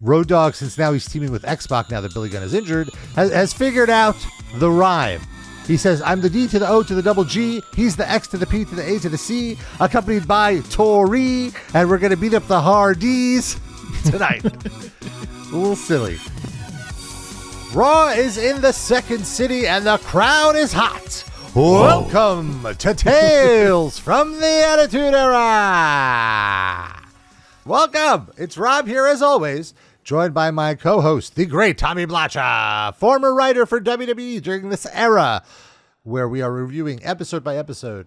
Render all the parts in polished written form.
Road Dogg, since now he's teaming with X-Pac now that Billy Gunn is injured, has figured out the rhyme. He says, I'm the D to the O to the double G. He's the X to the P to the A to the C, accompanied by Tori, and we're going to beat up the Hardys tonight. A little silly. Raw is in the second city, and the crowd is hot. Whoa. Welcome to Tales from the Attitude Era. Welcome. It's Rob here as always, joined by my co-host, the great Tommy Blacha, former writer for WWE during this era, where we are reviewing episode by episode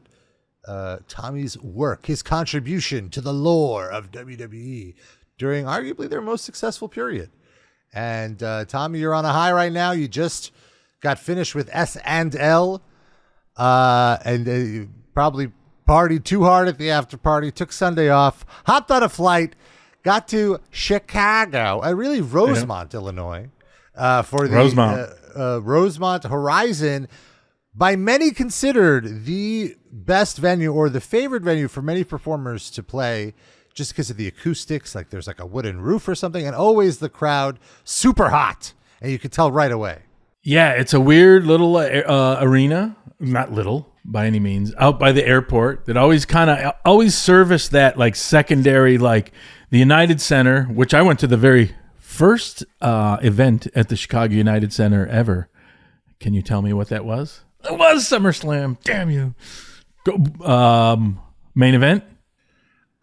Tommy's work, his contribution to the lore of WWE during arguably their most successful period. And Tommy, you're on a high right now. You just got finished with S&L, and you probably partied too hard at the after party, took Sunday off, hopped on a flight, got to Chicago, really Rosemont, Illinois, for the Rosemont Horizon, by many considered the best venue or the favorite venue for many performers to play, just because of the acoustics. Like there's like a wooden roof or something, and always the crowd super hot, and you could tell right away. Yeah, it's a weird little arena, not little by any means, out by the airport that always serviced that like secondary, like the United Center, which I went to the very first event at the Chicago United Center ever. Can you tell me what that was? It was SummerSlam. Damn you. Main event?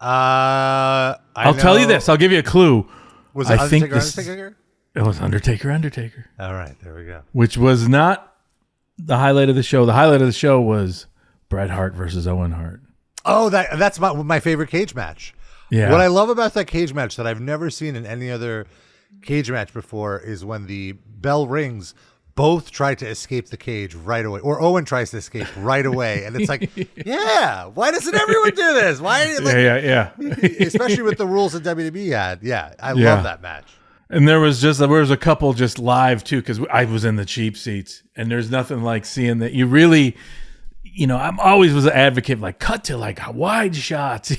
I'll tell you this. I'll give you a clue. Was it Undertaker? It was Undertaker. All right, there we go. Which was not the highlight of the show. The highlight of the show was Bret Hart versus Owen Hart. Oh, that's my favorite cage match. Yeah. What I love about that cage match that I've never seen in any other cage match before is when the bell rings, both try to escape the cage right away, or Owen tries to escape right away, and it's like, yeah, why doesn't everyone do this? Why? Yeah. Especially with the rules that WWE had. Yeah, I love that match. And there was a couple just live too, because I was in the cheap seats, and there's nothing like seeing that. You really, I'm always was an advocate, like cut to like wide shots,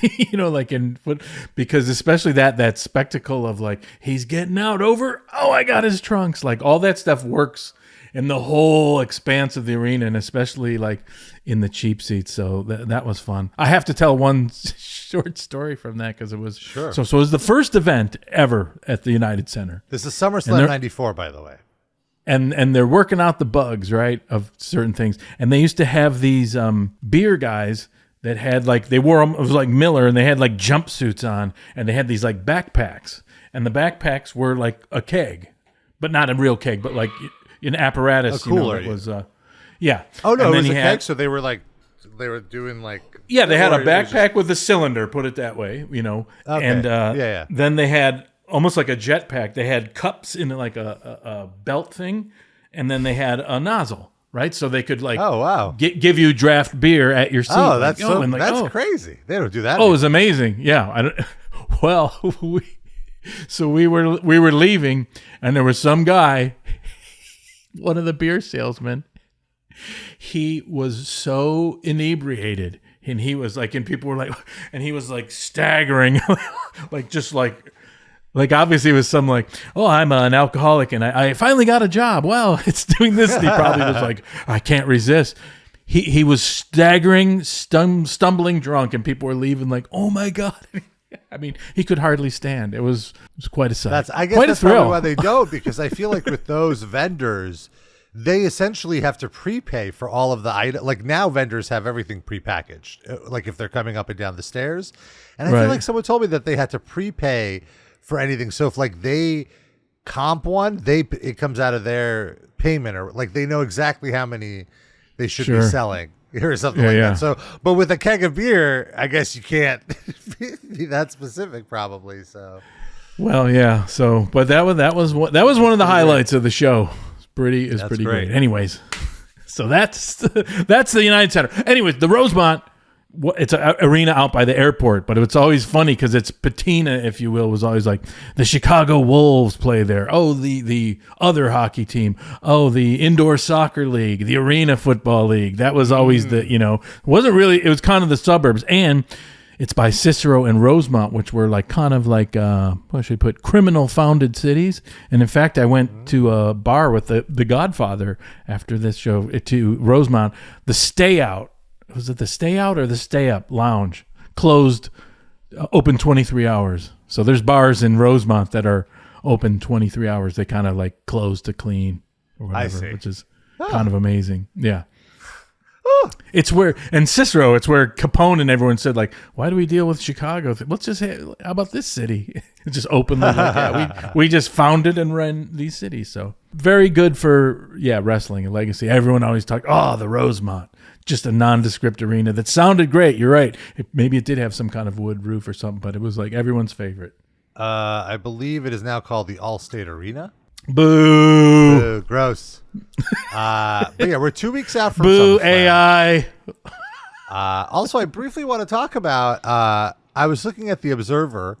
because especially that spectacle of like he's getting out over, oh, I got his trunks, like all that stuff works in the whole expanse of the arena, and especially like in the cheap seats. So that was fun. I have to tell one short story from that because it was sure. So it was the first event ever at the United Center. This is SummerSlam '94, by the way. And they're working out the bugs, right, of certain things. And they used to have these beer guys that had like, they wore them, it was like Miller, and they had like jumpsuits on, and they had these like backpacks. And the backpacks were like a keg, but not a real keg, but like an apparatus. A cooler. It was, yeah. Oh, no, it was a keg, so they were doing like... Yeah, they had a backpack with a cylinder, put it that way, Okay. And then they had... almost like a jetpack. They had cups in like a belt thing, and then they had a nozzle, right? So they could like give you draft beer at your seat. Oh, that's crazy. They don't do that. Oh, it was amazing. Yeah. We were leaving, and there was some guy, one of the beer salesmen. He was so inebriated, and he was like, and people were like, and he was like staggering, like obviously it was some like, oh, I'm an alcoholic and I finally got a job. Well, it's doing this. And he probably was like, I can't resist. He was staggering, stumbling drunk, and people were leaving like, oh my God. I mean, he could hardly stand. It was quite a sight. I guess that's probably why they don't, because I feel like with those vendors, they essentially have to prepay for all of the items. Like now vendors have everything prepackaged, like if they're coming up and down the stairs. And I feel like someone told me that they had to prepay for anything. So if like they comp one, it comes out of their payment, or like they know exactly how many they should be selling or something that. So, but with a keg of beer, I guess you can't be that specific probably. So, well, yeah. So, but that was one of the highlights of the show. It's pretty great. Anyways, so that's the United Center. Anyways, the Rosemont. It's an arena out by the airport, but it's always funny because it's patina, if you will, was always like the Chicago Wolves play there. Oh, the other hockey team. Oh, the indoor soccer league, the arena football league. That was always it wasn't really, it was kind of the suburbs. And It's by Cicero and Rosemont, which were like kind of like what should I put, criminal founded cities. And in fact, I went to a bar with the Godfather after this show to Rosemont. The Stay Out, was it the Stay Out or the Stay Up Lounge? Closed, open 23 hours. So there's bars in Rosemont that are open 23 hours. They kind of like close to clean or whatever, which is kind of amazing. Yeah. It's where, and Cicero, it's where Capone and everyone said, like, why do we deal with Chicago? Let's just, how about this city? It's just openly like, yeah, we just founded and ran these cities. So very good for, wrestling and legacy. Everyone always talked, the Rosemont, just a nondescript arena that sounded great. You're right. Maybe it did have some kind of wood roof or something, but it was like everyone's favorite. I believe it is now called the Allstate Arena. Boo. Boo, gross. But yeah, we're 2 weeks out from Boo SummerSlam. AI. Also, I briefly want to talk about, I was looking at the Observer,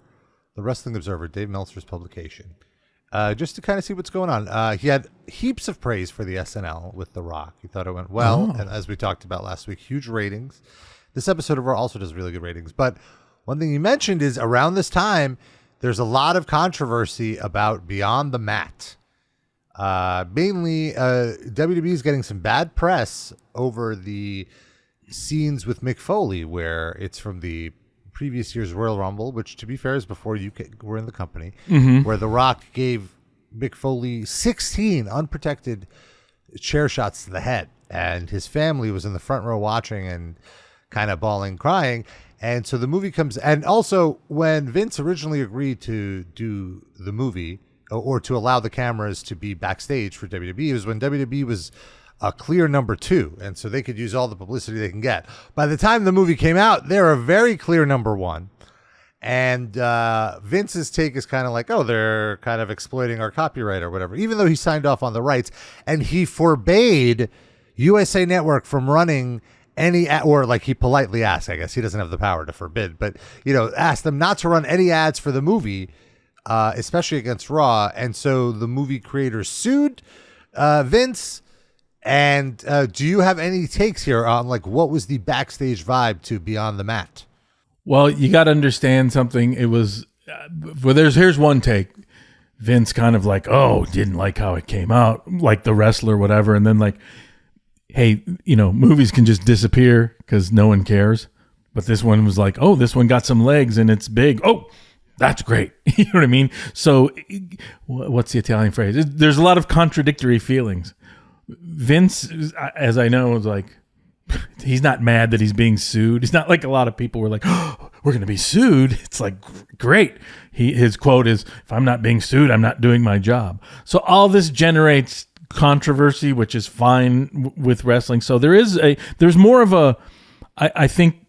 the Wrestling Observer, Dave Meltzer's publication, just to kind of see what's going on. He had heaps of praise for the SNL with The Rock. He thought it went well, and as we talked about last week, huge ratings. This episode of Raw also does really good ratings. But one thing he mentioned is around this time, there's a lot of controversy about Beyond the Mat. Mainly, WWE is getting some bad press over the scenes with Mick Foley, where it's from the previous year's Royal Rumble, which, to be fair, is before you were in the company, where The Rock gave Mick Foley 16 unprotected chair shots to the head. And his family was in the front row watching and kind of bawling, crying. And so the movie comes, and also when Vince originally agreed to do the movie or to allow the cameras to be backstage for WWE, it was when WWE was a clear number 2. And so they could use all the publicity they can get. By the time the movie came out, they're a very clear number 1. And Vince's take is kind of like, they're kind of exploiting our copyright or whatever, even though he signed off on the rights. And he forbade USA Network from running or like he politely asked, I guess he doesn't have the power to forbid, but asked them not to run any ads for the movie, especially against Raw. And so the movie creators sued Vince. And do you have any takes here on like what was the backstage vibe to Beyond the Mat? Well, you got to understand something. It was here's one take. Vince kind of like, didn't like how it came out, like the wrestler, whatever, and then like, hey, movies can just disappear because no one cares. But this one was like, this one got some legs and it's big. That's great. You know what I mean? So what's the Italian phrase? There's a lot of contradictory feelings. Vince, as I know, is like, he's not mad that he's being sued. He's not like a lot of people were like, we're going to be sued. It's like, great. His quote is, if I'm not being sued, I'm not doing my job. So all this generates controversy, which is fine with wrestling. So there's more of I think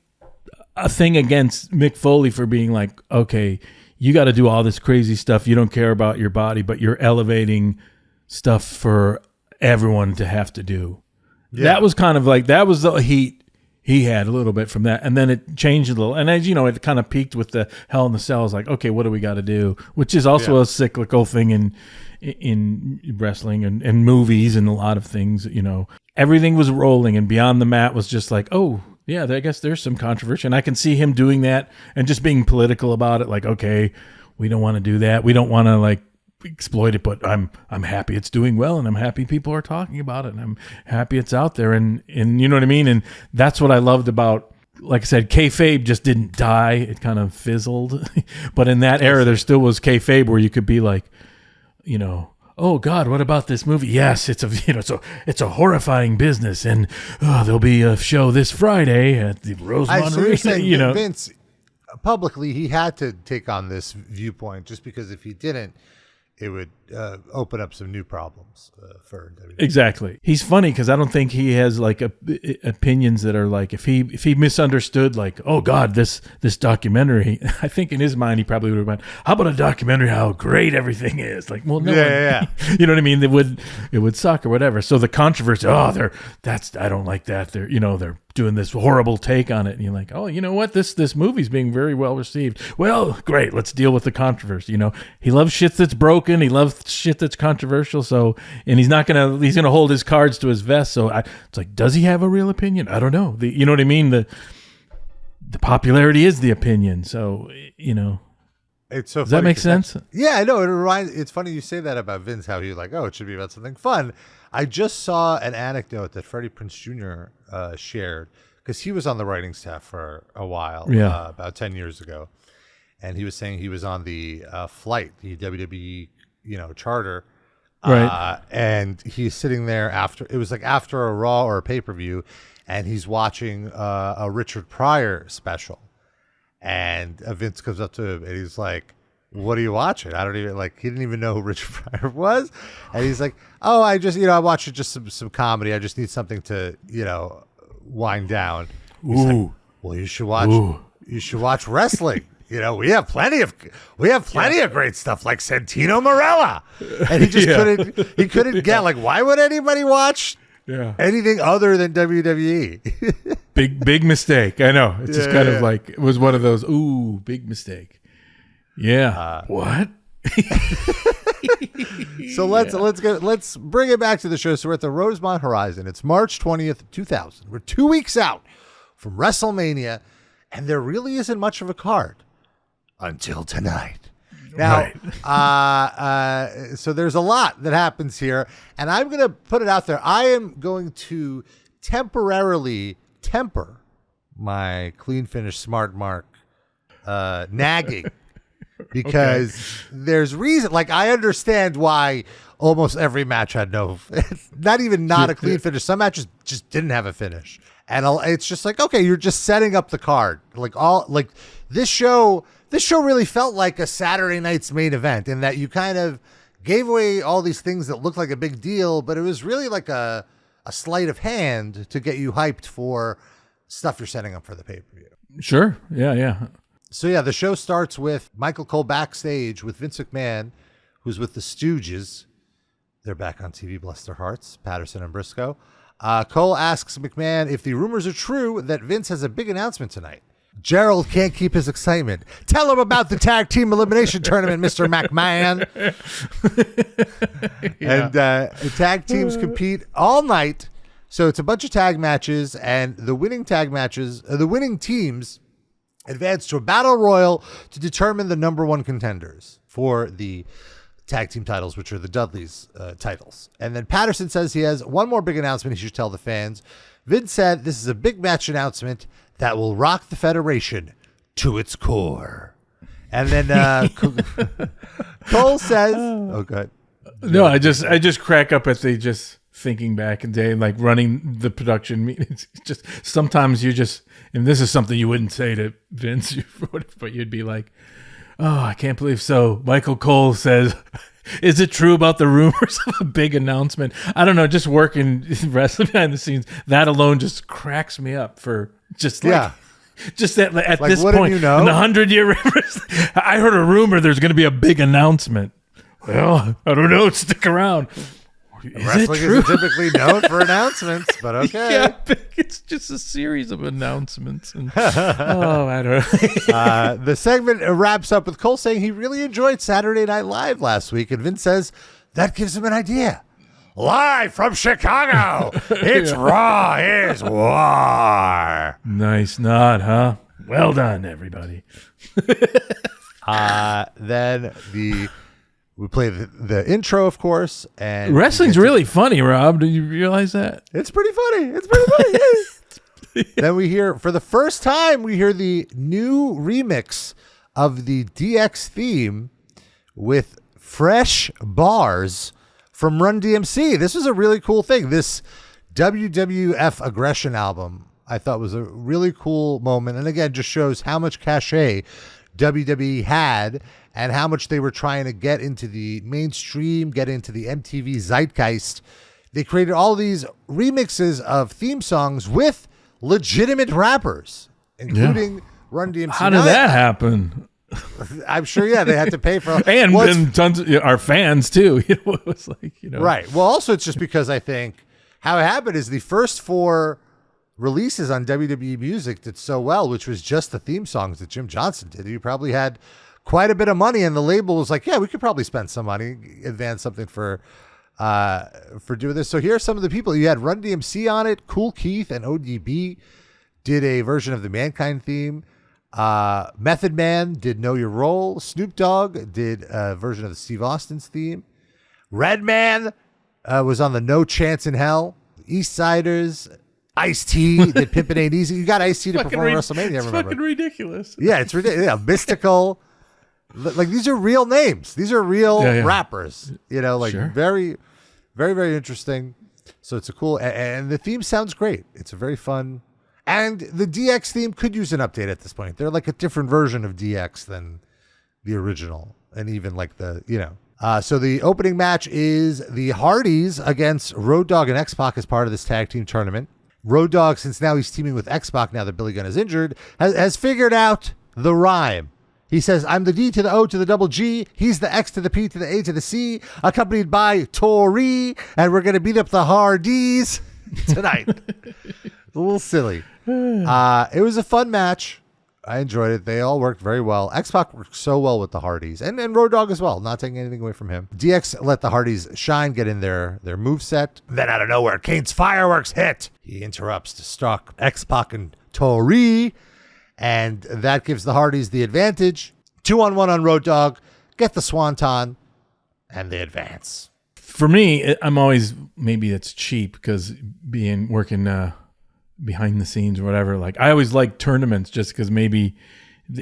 a thing against Mick Foley for being like, okay, you got to do all this crazy stuff. You don't care about your body, but you're elevating stuff for everyone to have to do. Yeah. That was kind of like, that was the heat he had a little bit from that. And then it changed a little. And as you know, it kind of peaked with the Hell in the Cell. It's like, okay, what do we got to do? Which is also a cyclical thing in wrestling and movies and a lot of things, everything was rolling, and Beyond the Mat was just like, I guess there's some controversy. And I can see him doing that and just being political about it. Like, okay, we don't want to do that. We don't want to like exploit it, but I'm happy it's doing well, and I'm happy people are talking about it, and I'm happy it's out there. And you know what I mean? And that's what I loved about, like I said, kayfabe just didn't die. It kind of fizzled. But in that era, there still was kayfabe where you could be like, oh God, what about this movie? Yes, it's a horrifying business, and there'll be a show this Friday at the Rosemont Arena. Vince publicly, he had to take on this viewpoint just because if he didn't, it would open up some new problems for WWE. Exactly. He's funny because I don't think he has like opinions that are like, if he misunderstood, like, oh God, this documentary, I think in his mind he probably would have went, how about a documentary how great everything is? Like, well, no, you know what I mean? It would suck or whatever. So the controversy, I don't like that. They're doing this horrible take on it, and you're like, oh, you know what, this movie's being very well received. Well, great, let's deal with the controversy. He loves shit that's broken, he loves shit that's controversial, so, and he's gonna hold his cards to his vest. So it's like, does he have a real opinion? I don't know. You know what I mean? the popularity is the opinion. So, It's so does that make sense? Yeah, I know. It's funny you say that about Vince, how he like, oh, it should be about something fun. I just saw an anecdote that Freddie Prinze Jr. Shared because he was on the writing staff for a while, about 10 years ago. And he was saying he was on the flight, the WWE, charter. Right. And he's sitting there after a Raw or a pay-per-view, and he's watching a Richard Pryor special. And Vince comes up to him and he's like, what are you watching? I don't even he didn't even know who Richard Pryor was. And he's like, oh, I just, I watched just some comedy. I just need something to, wind down. He's like, well, you should watch wrestling. We have plenty of great stuff like Santino Marella. And he just couldn't get why would anybody watch anything other than WWE? Big mistake. I know. It's just kind of it was one of those, big mistake. Yeah. What? So let's bring it back to the show. So we're at the Rosemont Horizon. It's March 20th, 2000. We're 2 weeks out from WrestleMania, and there really isn't much of a card until tonight. Now, so there's a lot that happens here, and I'm going to put it out there. I am going to temporarily temper my clean finish smart mark nagging because there's reason. I understand why almost every match had not a clean finish. Some matches just didn't have a finish, and it's just okay, you're just setting up the card. This show really felt like a Saturday night's main event in that you kind of gave away all these things that looked like a big deal, but it was really like a sleight of hand to get you hyped for stuff you're setting up for the pay-per-view. Sure. Yeah. So the show starts with Michael Cole backstage with Vince McMahon, who's with the Stooges. They're back on TV, bless their hearts, Patterson and Briscoe. Cole asks McMahon if the rumors are true that Vince has a big announcement tonight. Gerald can't keep his excitement. Tell him about the tag team elimination tournament, Mr. McMahon. And tag teams compete all night. So it's a bunch of tag matches, and the winning teams advance to a battle royal to determine the number one contenders for the tag team titles, which are the Dudleys titles. And then Patterson says he has one more big announcement he should tell the fans. Vince said this is a big match announcement that will rock the Federation to its core. And then Cole says, "Oh, good." No, I just crack up at the just thinking back and day, running the production meetings. Just sometimes you just, and this is something you wouldn't say to Vince, but you'd be like, "Oh, I can't believe so." Michael Cole says, "Is it true about the rumors of a big announcement?" I don't know. Just working wrestling behind the scenes, that alone just cracks me up for just just that at this point in the 100-year I heard a rumor there's going to be a big announcement. Well, I don't know. Stick around. Wrestling isn't typically known for announcements, but okay. Yeah, it's just a series of announcements. And, I don't know. The segment wraps up with Cole saying he really enjoyed Saturday Night Live last week, and Vince says that gives him an idea. Live from Chicago, it's Raw is War. Nice nod, huh? Well done, everybody. Then we play the intro, of course, and wrestling's really funny. Rob, do you realize that? It's pretty funny. Then we hear, for the first time, the new remix of the DX theme with fresh bars from Run DMC. This was a really cool thing. This WWF Aggression album, I thought, was a really cool moment, and again, just shows how much cachet WWE had and how much they were trying to get into the mainstream, get into the MTV zeitgeist. They created all these remixes of theme songs with legitimate rappers, including Run DMC. How did that happen? I'm sure, they had to pay for and tons of our fans too. It was right. Well, also it's just because I think how it happened is the first 4 releases on WWE Music did so well, which was just the theme songs that Jim Johnson did. He probably had quite a bit of money, and the label was like, "Yeah, we could probably spend some money, advance something for doing this." So here are some of the people. You had Run DMC on it, Cool Keith and ODB, did a version of the Mankind theme. Method Man did Know Your Role. Snoop Dogg did a version of the Steve Austin's theme. Redman was on the No Chance in Hell. East Siders. Ice-T did Pimpin' Ain't Easy. You got Ice-T to perform at WrestleMania, it's remember? fucking ridiculous. Yeah, it's ridiculous. Yeah, Mystical. Like, these are real names. These are real rappers. You know, like very, very, very interesting. So it's a cool, and the theme sounds great. It's a very fun, and the DX theme could use an update at this point. They're like a different version of DX than the original, and even like the, you know. So the opening match is the Hardys against Road Dogg and X-Pac as part of this tag team tournament. Road Dogg, since now he's teaming with X-Pac now that Billy Gunn is injured, has figured out the rhyme. He says, I'm the D to the O to the double G. He's the X to the P to the A to the C, accompanied by Tori, and we're going to beat up the Hardys tonight. It's a little silly. It was a fun match. I enjoyed it. They all worked very well. X-Pac worked so well with the Hardys, and Road Dogg as well, not taking anything away from him. DX let the Hardys shine, get in their moveset. Then out of nowhere, Kane's fireworks hit. He interrupts to stalk X-Pac and Tori, and that gives the Hardys the advantage. 2-on-1 on Road Dogg, get the Swanton, and they advance. For me, I'm always, maybe it's cheap because working behind the scenes or whatever, like I always like tournaments just because maybe,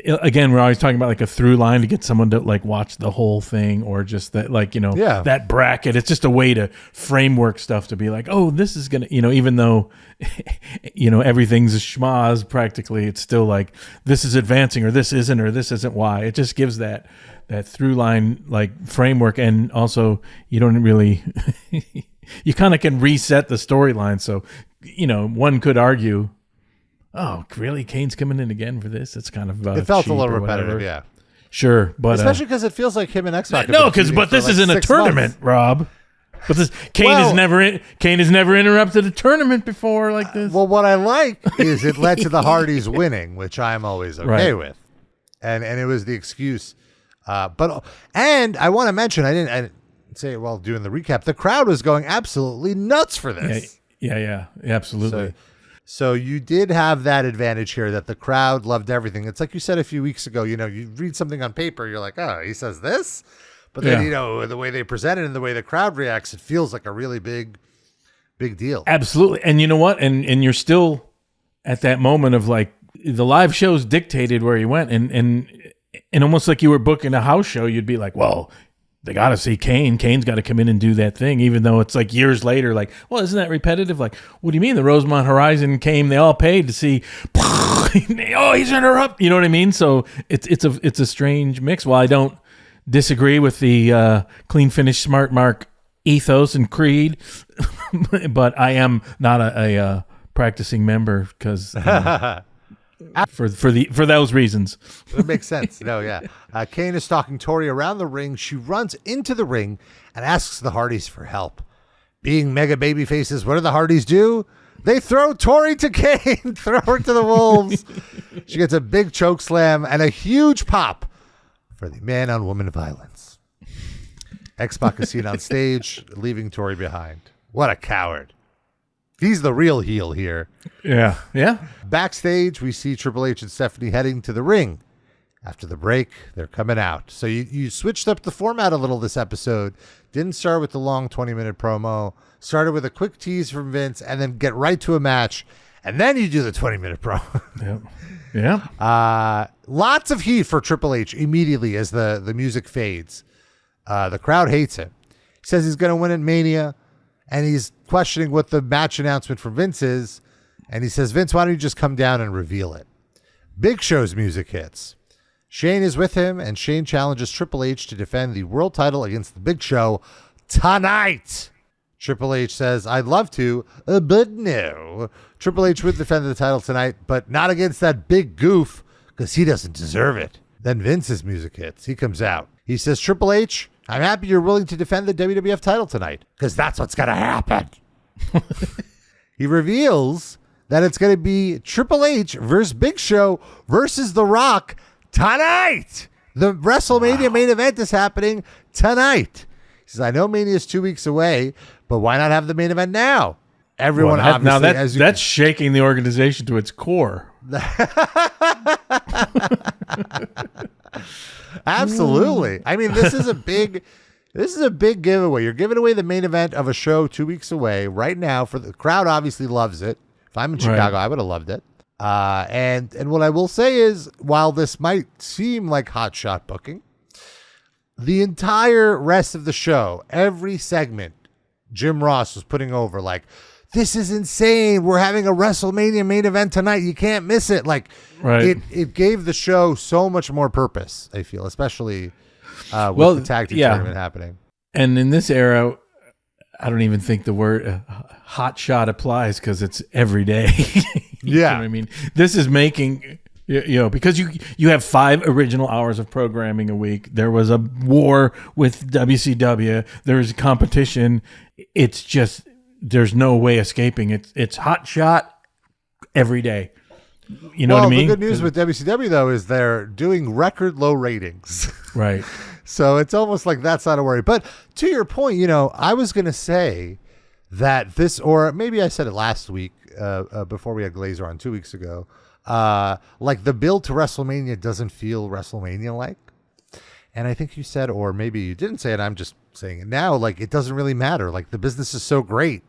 again, we're always talking about like a through line to get someone to like watch the whole thing, or just that, like, you know, that bracket. It's just a way to framework stuff to be like, oh, this is gonna, you know, even though you know everything's a schmaz practically, it's still like this is advancing or this isn't why. It just gives that through line like framework, and also you don't really you kind of can reset the storyline. So, you know, one could argue, oh, really? Kane's coming in again for this? It's kind of it felt a little repetitive, yeah. Sure, but especially because it feels like him and X-Pac. No, but this isn't a tournament, Rob. But this Kane has never interrupted a tournament before like this. Well, what I like is it led to the Hardys winning, which I'm always okay with, and it was the excuse. And I want to mention, I didn't say it while doing the recap. The crowd was going absolutely nuts for this. Yeah, absolutely. So you did have that advantage here, that the crowd loved everything. It's like you said a few weeks ago, you know, you read something on paper, you're like, oh, he says this? But then, you know, the way they present it and the way the crowd reacts, it feels like a really big deal. Absolutely. And you know what? And you're still at that moment of like, the live shows dictated where you went, and almost like you were booking a house show, you'd be like, well, they got to see Kane. Kane's got to come in and do that thing, even though it's like years later. Like, well, isn't that repetitive? Like, what do you mean? The Rosemont Horizon came. They all paid to see. Oh, he's interrupted. You know what I mean? So it's a strange mix. While I don't disagree with the clean finish, smart mark ethos and creed, but I am not a practicing member because. For those reasons. It makes sense. No, yeah. Kane is stalking Tori around the ring. She runs into the ring and asks the Hardys for help. Being mega baby faces, what do the Hardys do? They throw Tori to Kane, throw her to the wolves. She gets a big choke slam and a huge pop for the man on woman violence. X-Pac is seen on stage, leaving Tori behind. What a coward. He's the real heel here. Yeah. Backstage, we see Triple H and Stephanie heading to the ring. After the break, they're coming out. So you switched up the format a little this episode. Didn't start with the long 20-minute promo. Started with a quick tease from Vince and then get right to a match. And then you do the 20-minute promo. Yeah. Lots of heat for Triple H immediately as the music fades. The crowd hates him. He says he's going to win at Mania. And he's questioning what the match announcement from Vince is. And he says, Vince, why don't you just come down and reveal it? Big Show's music hits. Shane is with him, and Shane challenges Triple H to defend the world title against the Big Show tonight. Triple H says, I'd love to, but no. Triple H would defend the title tonight, but not against that big goof, because he doesn't deserve it. Then Vince's music hits. He comes out. He says, Triple H, I'm happy you're willing to defend the WWF title tonight, because that's what's going to happen. He reveals that it's going to be Triple H versus Big Show versus The Rock tonight. The WrestleMania main event is happening tonight. He says, I know Mania is 2 weeks away, but why not have the main event now? Everyone obviously, that's shaking the organization to its core. Absolutely. I mean, this is a big giveaway. You're giving away the main event of a show 2 weeks away right now. For the crowd, obviously loves it. If I'm in Chicago, I would have loved it. And what I will say is, while this might seem like hot shot booking, the entire rest of the show, every segment, Jim Ross was putting over like, this is insane. We're having a WrestleMania main event tonight. You can't miss it. Like, it gave the show so much more purpose, I feel, especially with the tag team tournament happening. And in this era, I don't even think the word hot shot applies because it's every day. You know what I mean? This is making, because you have 5 original hours of programming a week. There was a war with WCW. There's competition. It's just, there's no way escaping it. It's hot shot every day. You know what I mean? The good news with WCW, though, is they're doing record low ratings. Right. So it's almost like that's not a worry. But to your point, I was going to say that this, or maybe I said it last week before we had Glazer on 2 weeks ago, like the build to WrestleMania doesn't feel WrestleMania-like. And I think you said, or maybe you didn't say it, I'm just saying it now, like it doesn't really matter. Like the business is so great.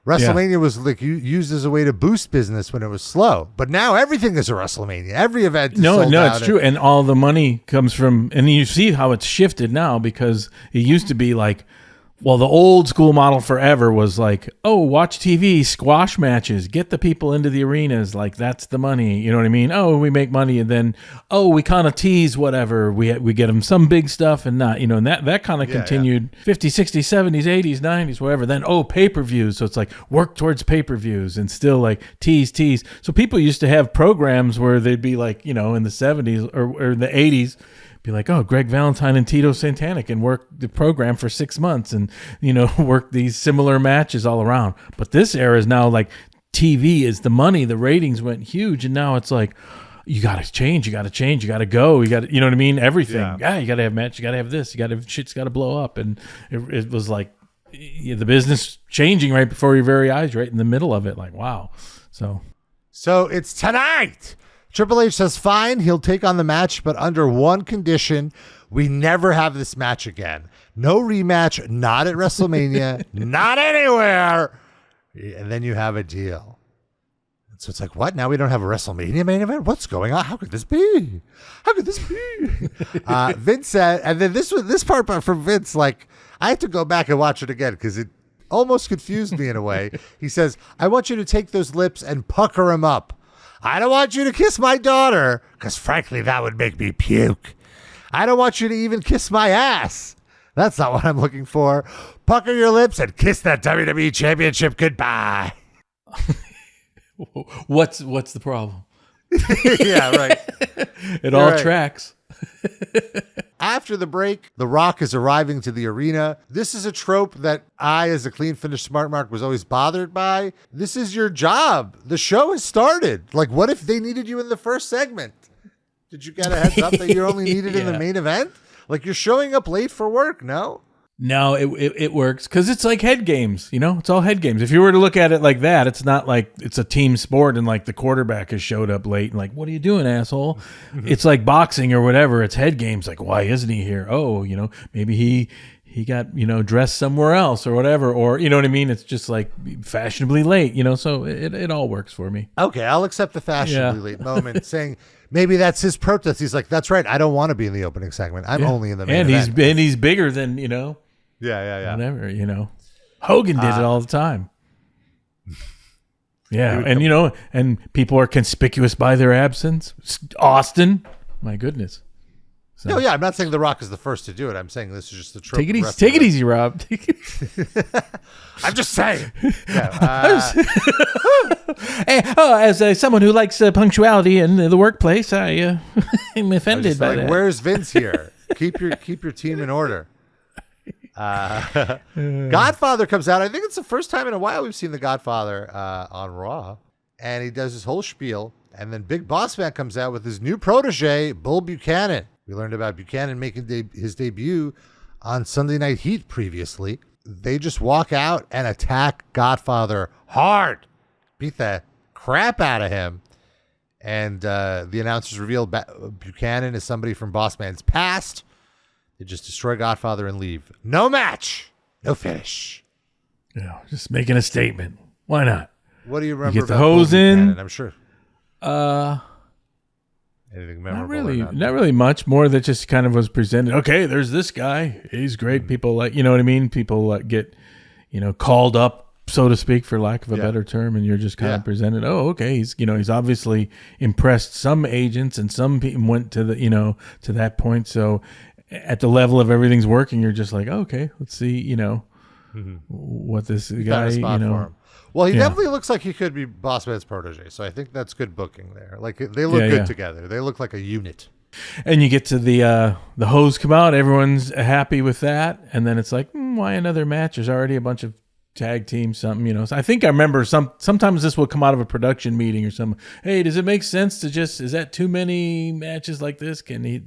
WrestleMania was like used as a way to boost business when it was slow, but now everything is a WrestleMania. Every event is sold out. It's true, and all the money comes from, and you see how it's shifted now, because it used to be like, well, the old school model forever was like, oh, watch TV, squash matches, get the people into the arenas, like that's the money. You know what I mean? Oh, we make money, and then we kind of tease whatever. We get them some big stuff and not, and that kind of continued 50s, 60s, 70s, 80s, 90s, whatever. Then pay-per-views. So it's like work towards pay-per-views and still like tease. So people used to have programs where they'd be like, in the 70s or the 80s, be like, oh, Greg Valentine and Tito Santana can work the program for 6 months and, work these similar matches all around. But this era is now like TV is the money. The ratings went huge. And now it's like, you got to change. You got to go. You got to, you know what I mean? Everything. Yeah, you got to have match. You got to have this. You got to have shit's got to blow up. And it was like the business changing right before your very eyes, right in the middle of it. Like, wow. So it's tonight. Triple H says, fine, he'll take on the match, but under one condition, we never have this match again. No rematch, not at WrestleMania, not anywhere. And then you have a deal. And so it's like, what? Now we don't have a WrestleMania main event? What's going on? How could this be? Vince said, and then this part from Vince, like, I have to go back and watch it again because it almost confused me in a way. He says, I want you to take those lips and pucker them up. I don't want you to kiss my daughter, because frankly, that would make me puke. I don't want you to even kiss my ass. That's not what I'm looking for. Pucker your lips and kiss that WWE Championship goodbye. What's the problem? Yeah, right. It all tracks. After the break, The Rock is arriving to the arena. This is a trope that I, as a clean finish smart mark, was always bothered by. This is your job. The show has started. Like, what if they needed you in the first segment? Did you get a heads up that you're only needed in the main event? Like, you're showing up late for work, no? No, it works because it's like head games, it's all head games. If you were to look at it like that, it's not like it's a team sport and like the quarterback has showed up late and like, what are you doing, asshole? Mm-hmm. It's like boxing or whatever. It's head games. Like, why isn't he here? Oh, maybe he got, dressed somewhere else or whatever. Or, you know what I mean? It's just like fashionably late, so it all works for me. Okay, I'll accept the fashionably late moment saying, maybe that's his protest. He's like, that's right. I don't want to be in the opening segment. I'm only in the main event. And he's bigger than, Yeah. Whatever, Hogan did it all the time. Yeah, and and people are conspicuous by their absence. Austin, my goodness. So. No, yeah, I'm not saying The Rock is the first to do it. I'm saying this is just the trope. Take it easy, Rob. I'm just saying. As someone who likes punctuality in the workplace, I'm offended by that. Where's Vince here? Keep your team in order. Godfather comes out. I think it's the first time in a while we've seen the Godfather on Raw, and he does his whole spiel, and then Big Boss Man comes out with his new protege, Bull Buchanan. We learned about Buchanan making his debut on Sunday Night Heat previously. they just walk out and attack Godfather hard, beat the crap out of him. And the announcers reveal Buchanan is somebody from Boss Man's past. They just destroy Godfather and leave. No match, no finish. Yeah, just making a statement. Why not? What do you remember? You get the about hose in. Buchanan, I'm sure. Anything memorable? Not really much. More that just kind of was presented. Okay, there's this guy. He's great. People like, you know what I mean? People get, called up, so to speak, for lack of a better term, and you're just kind of presented. Oh, okay. He's obviously impressed some agents, and some people went to the, to that point. So at the level of everything's working, you're just like, okay, let's see, what this guy, for him. Well, he definitely looks like he could be Boss Man's protege, so I think that's good booking there. Like, they look good together. They look like a unit. And you get to the hose come out. Everyone's happy with that, and then it's like, why another match? There's already a bunch of tag team something, So I think I remember sometimes this will come out of a production meeting or something. Hey, does it make sense to is that too many matches like this? Can he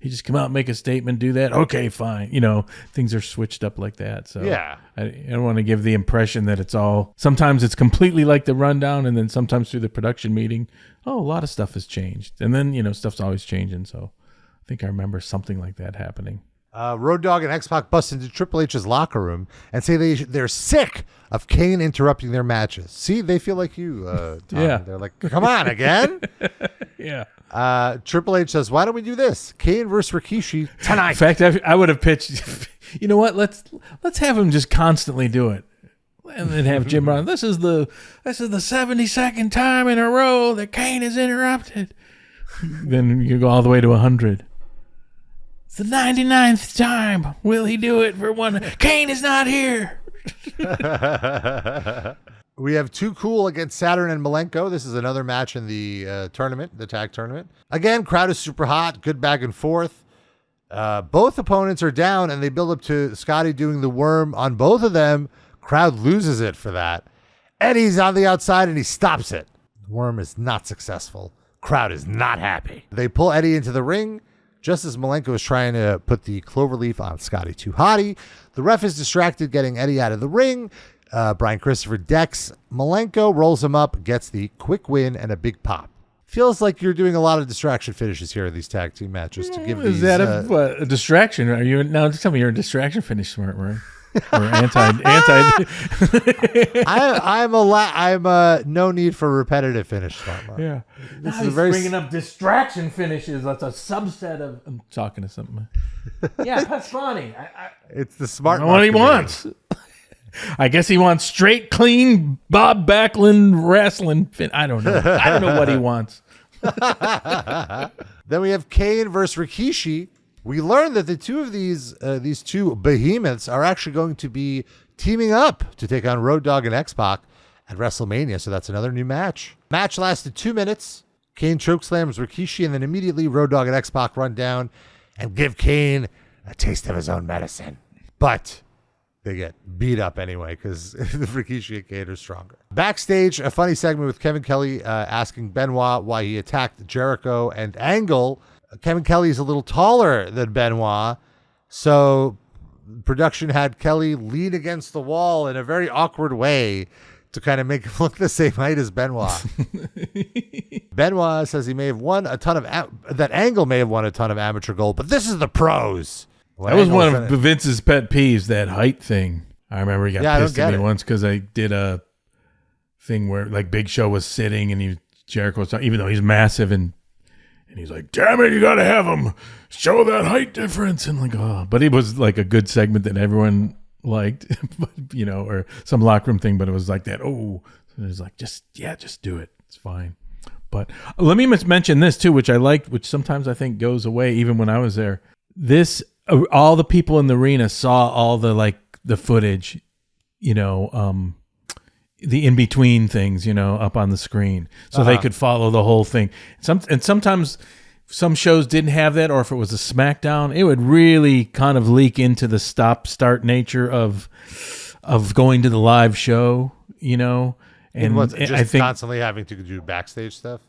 just come out and make a statement, do that? Okay, fine. Things are switched up like that. So I don't want to give the impression that sometimes it's completely like the rundown, and then sometimes through the production meeting, a lot of stuff has changed. And then, stuff's always changing. So I think I remember something like that happening. Road Dogg and X-Pac bust into Triple H's locker room and say they're sick of Kane interrupting their matches. See, they feel like you, Tom. Yeah. They're like, come on, again? Yeah. Triple H says, why don't we do this? Kane versus Rikishi tonight. In fact, I would have pitched, you know what? Let's have him just constantly do it. And then have Jim Ross. This is the 72nd time in a row that Kane is interrupted. Then you go all the way to 100. The 99th time. Will he do it for one? Kane is not here. We have Too Cool against Saturn and Malenko. This is another match in the tournament, the tag tournament. Again, crowd is super hot. Good back and forth. Both opponents are down, and they build up to Scotty doing the worm on both of them. Crowd loses it for that. Eddie's on the outside, and he stops it. The worm is not successful. Crowd is not happy. They pull Eddie into the ring. Just as Malenko is trying to put the cloverleaf on Scotty 2 Hottie, the ref is distracted getting Eddie out of the ring. Brian Christopher decks Malenko, rolls him up, gets the quick win and a big pop. Feels like you're doing a lot of distraction finishes here in these tag team matches to give these. Is that a distraction? Are you now? Tell me you're a distraction finish smart, right? Or anti. I'm no need for repetitive finish smart. Yeah. This is bringing up distraction finishes. That's a subset of. I'm talking to something. Yeah, Pasbani. It's the smart. What he wants. I guess he wants straight, clean Bob Backlund wrestling. I don't know. I don't know what he wants. Then we have Kane versus Rikishi. We learned that the two of these two behemoths are actually going to be teaming up to take on Road Dogg and X-Pac at WrestleMania. So that's another new match. Match lasted 2 minutes. Kane chokeslams Rikishi, and then immediately Road Dogg and X-Pac run down and give Kane a taste of his own medicine. But they get beat up anyway because Rikishi and Kane are stronger. Backstage, a funny segment with Kevin Kelly asking Benoit why he attacked Jericho and Angle. Kevin Kelly is a little taller than Benoit, so production had Kelly lean against the wall in a very awkward way to kind of make him look the same height as Benoit. Benoit says he may have won that Angle may have won a ton of amateur gold, but this is the pros. That was one of Vince's pet peeves, that height thing. I remember he got pissed at me once because I did a thing where like Big Show was sitting and Jericho was talking, even though he's massive, and he's like, damn it, you got to have him show that height difference. And like, but it was like a good segment that everyone liked, or some locker room thing, but it was like that. Oh, so it was like, just do it. It's fine. But let me mention this too, which I liked, which sometimes I think goes away even when I was there. All the people in the arena saw all the footage, the in-between things, up on the screen. So they could follow the whole thing. Sometimes some shows didn't have that, or if it was a SmackDown, it would really kind of leak into the stop-start nature of going to the live show, And I think constantly having to do backstage stuff?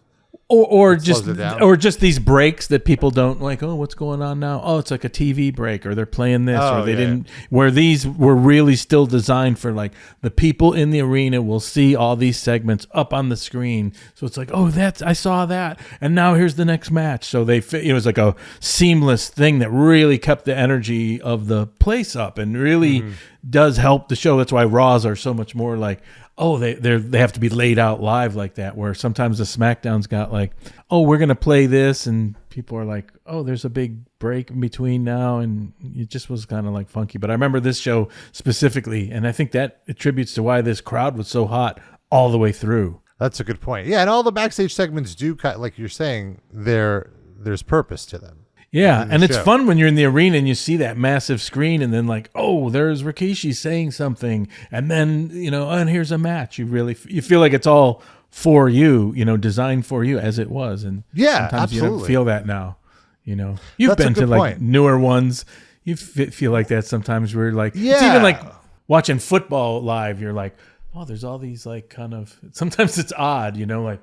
Or slows it down. just these breaks that people don't like. Oh, what's going on now? Oh, it's like a TV break, or they're playing this, or they didn't. Where these were really still designed for like the people in the arena will see all these segments up on the screen. So it's like, oh, I saw that, and now here's the next match. So it was like a seamless thing that really kept the energy of the place up, and really does help the show. That's why Raws are so much more like. Oh, they have to be laid out live like that, where sometimes the SmackDown's got like, oh, we're going to play this, and people are like, oh, there's a big break in between now, and it just was kind of like funky. But I remember this show specifically, and I think that attributes to why this crowd was so hot all the way through. That's a good point. Yeah, and all the backstage segments do, like you're saying, there's purpose to them. Yeah, and it's fun when you're in the arena and you see that massive screen, and then like, oh, there's Rikishi saying something, and then and here's a match. You feel like it's all for you, designed for you as it was, and sometimes absolutely. You don't feel that now. You've been to like newer ones. You feel like that sometimes. Where like it's even like watching football live. You're like, oh, there's all these like kind of. Sometimes it's odd, like.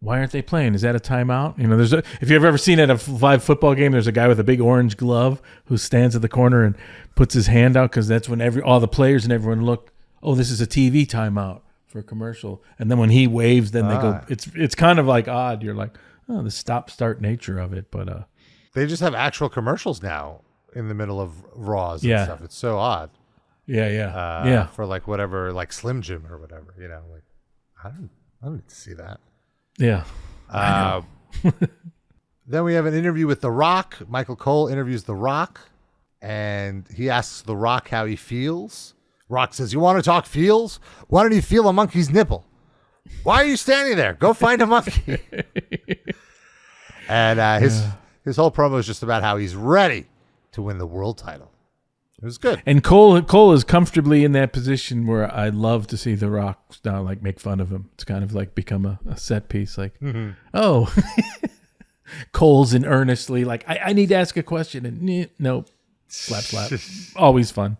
Why aren't they playing? Is that a timeout? If you've ever seen at a live football game, there's a guy with a big orange glove who stands at the corner and puts his hand out because that's when all the players and everyone look. Oh, this is a TV timeout for a commercial. And then when he waves, then they go. It's kind of like odd. You're like, oh, the stop-start nature of it. But they just have actual commercials now in the middle of Raws and stuff. It's so odd. Yeah. For like whatever, like Slim Jim or whatever. Like I don't need to see that. Yeah. Then we have an interview with The Rock. Michael Cole interviews The Rock, and he asks The Rock how he feels. Rock says, "You want to talk feels? Why don't you feel a monkey's nipple? Why are you standing there? Go find a monkey." And his whole promo is just about how he's ready to win the world title. It was good. And Cole is comfortably in that position where I love to see The Rock now like make fun of him. It's kind of like become a set piece. Like, oh, Cole's in earnestly like, I need to ask a question. And nope, slap. Always fun.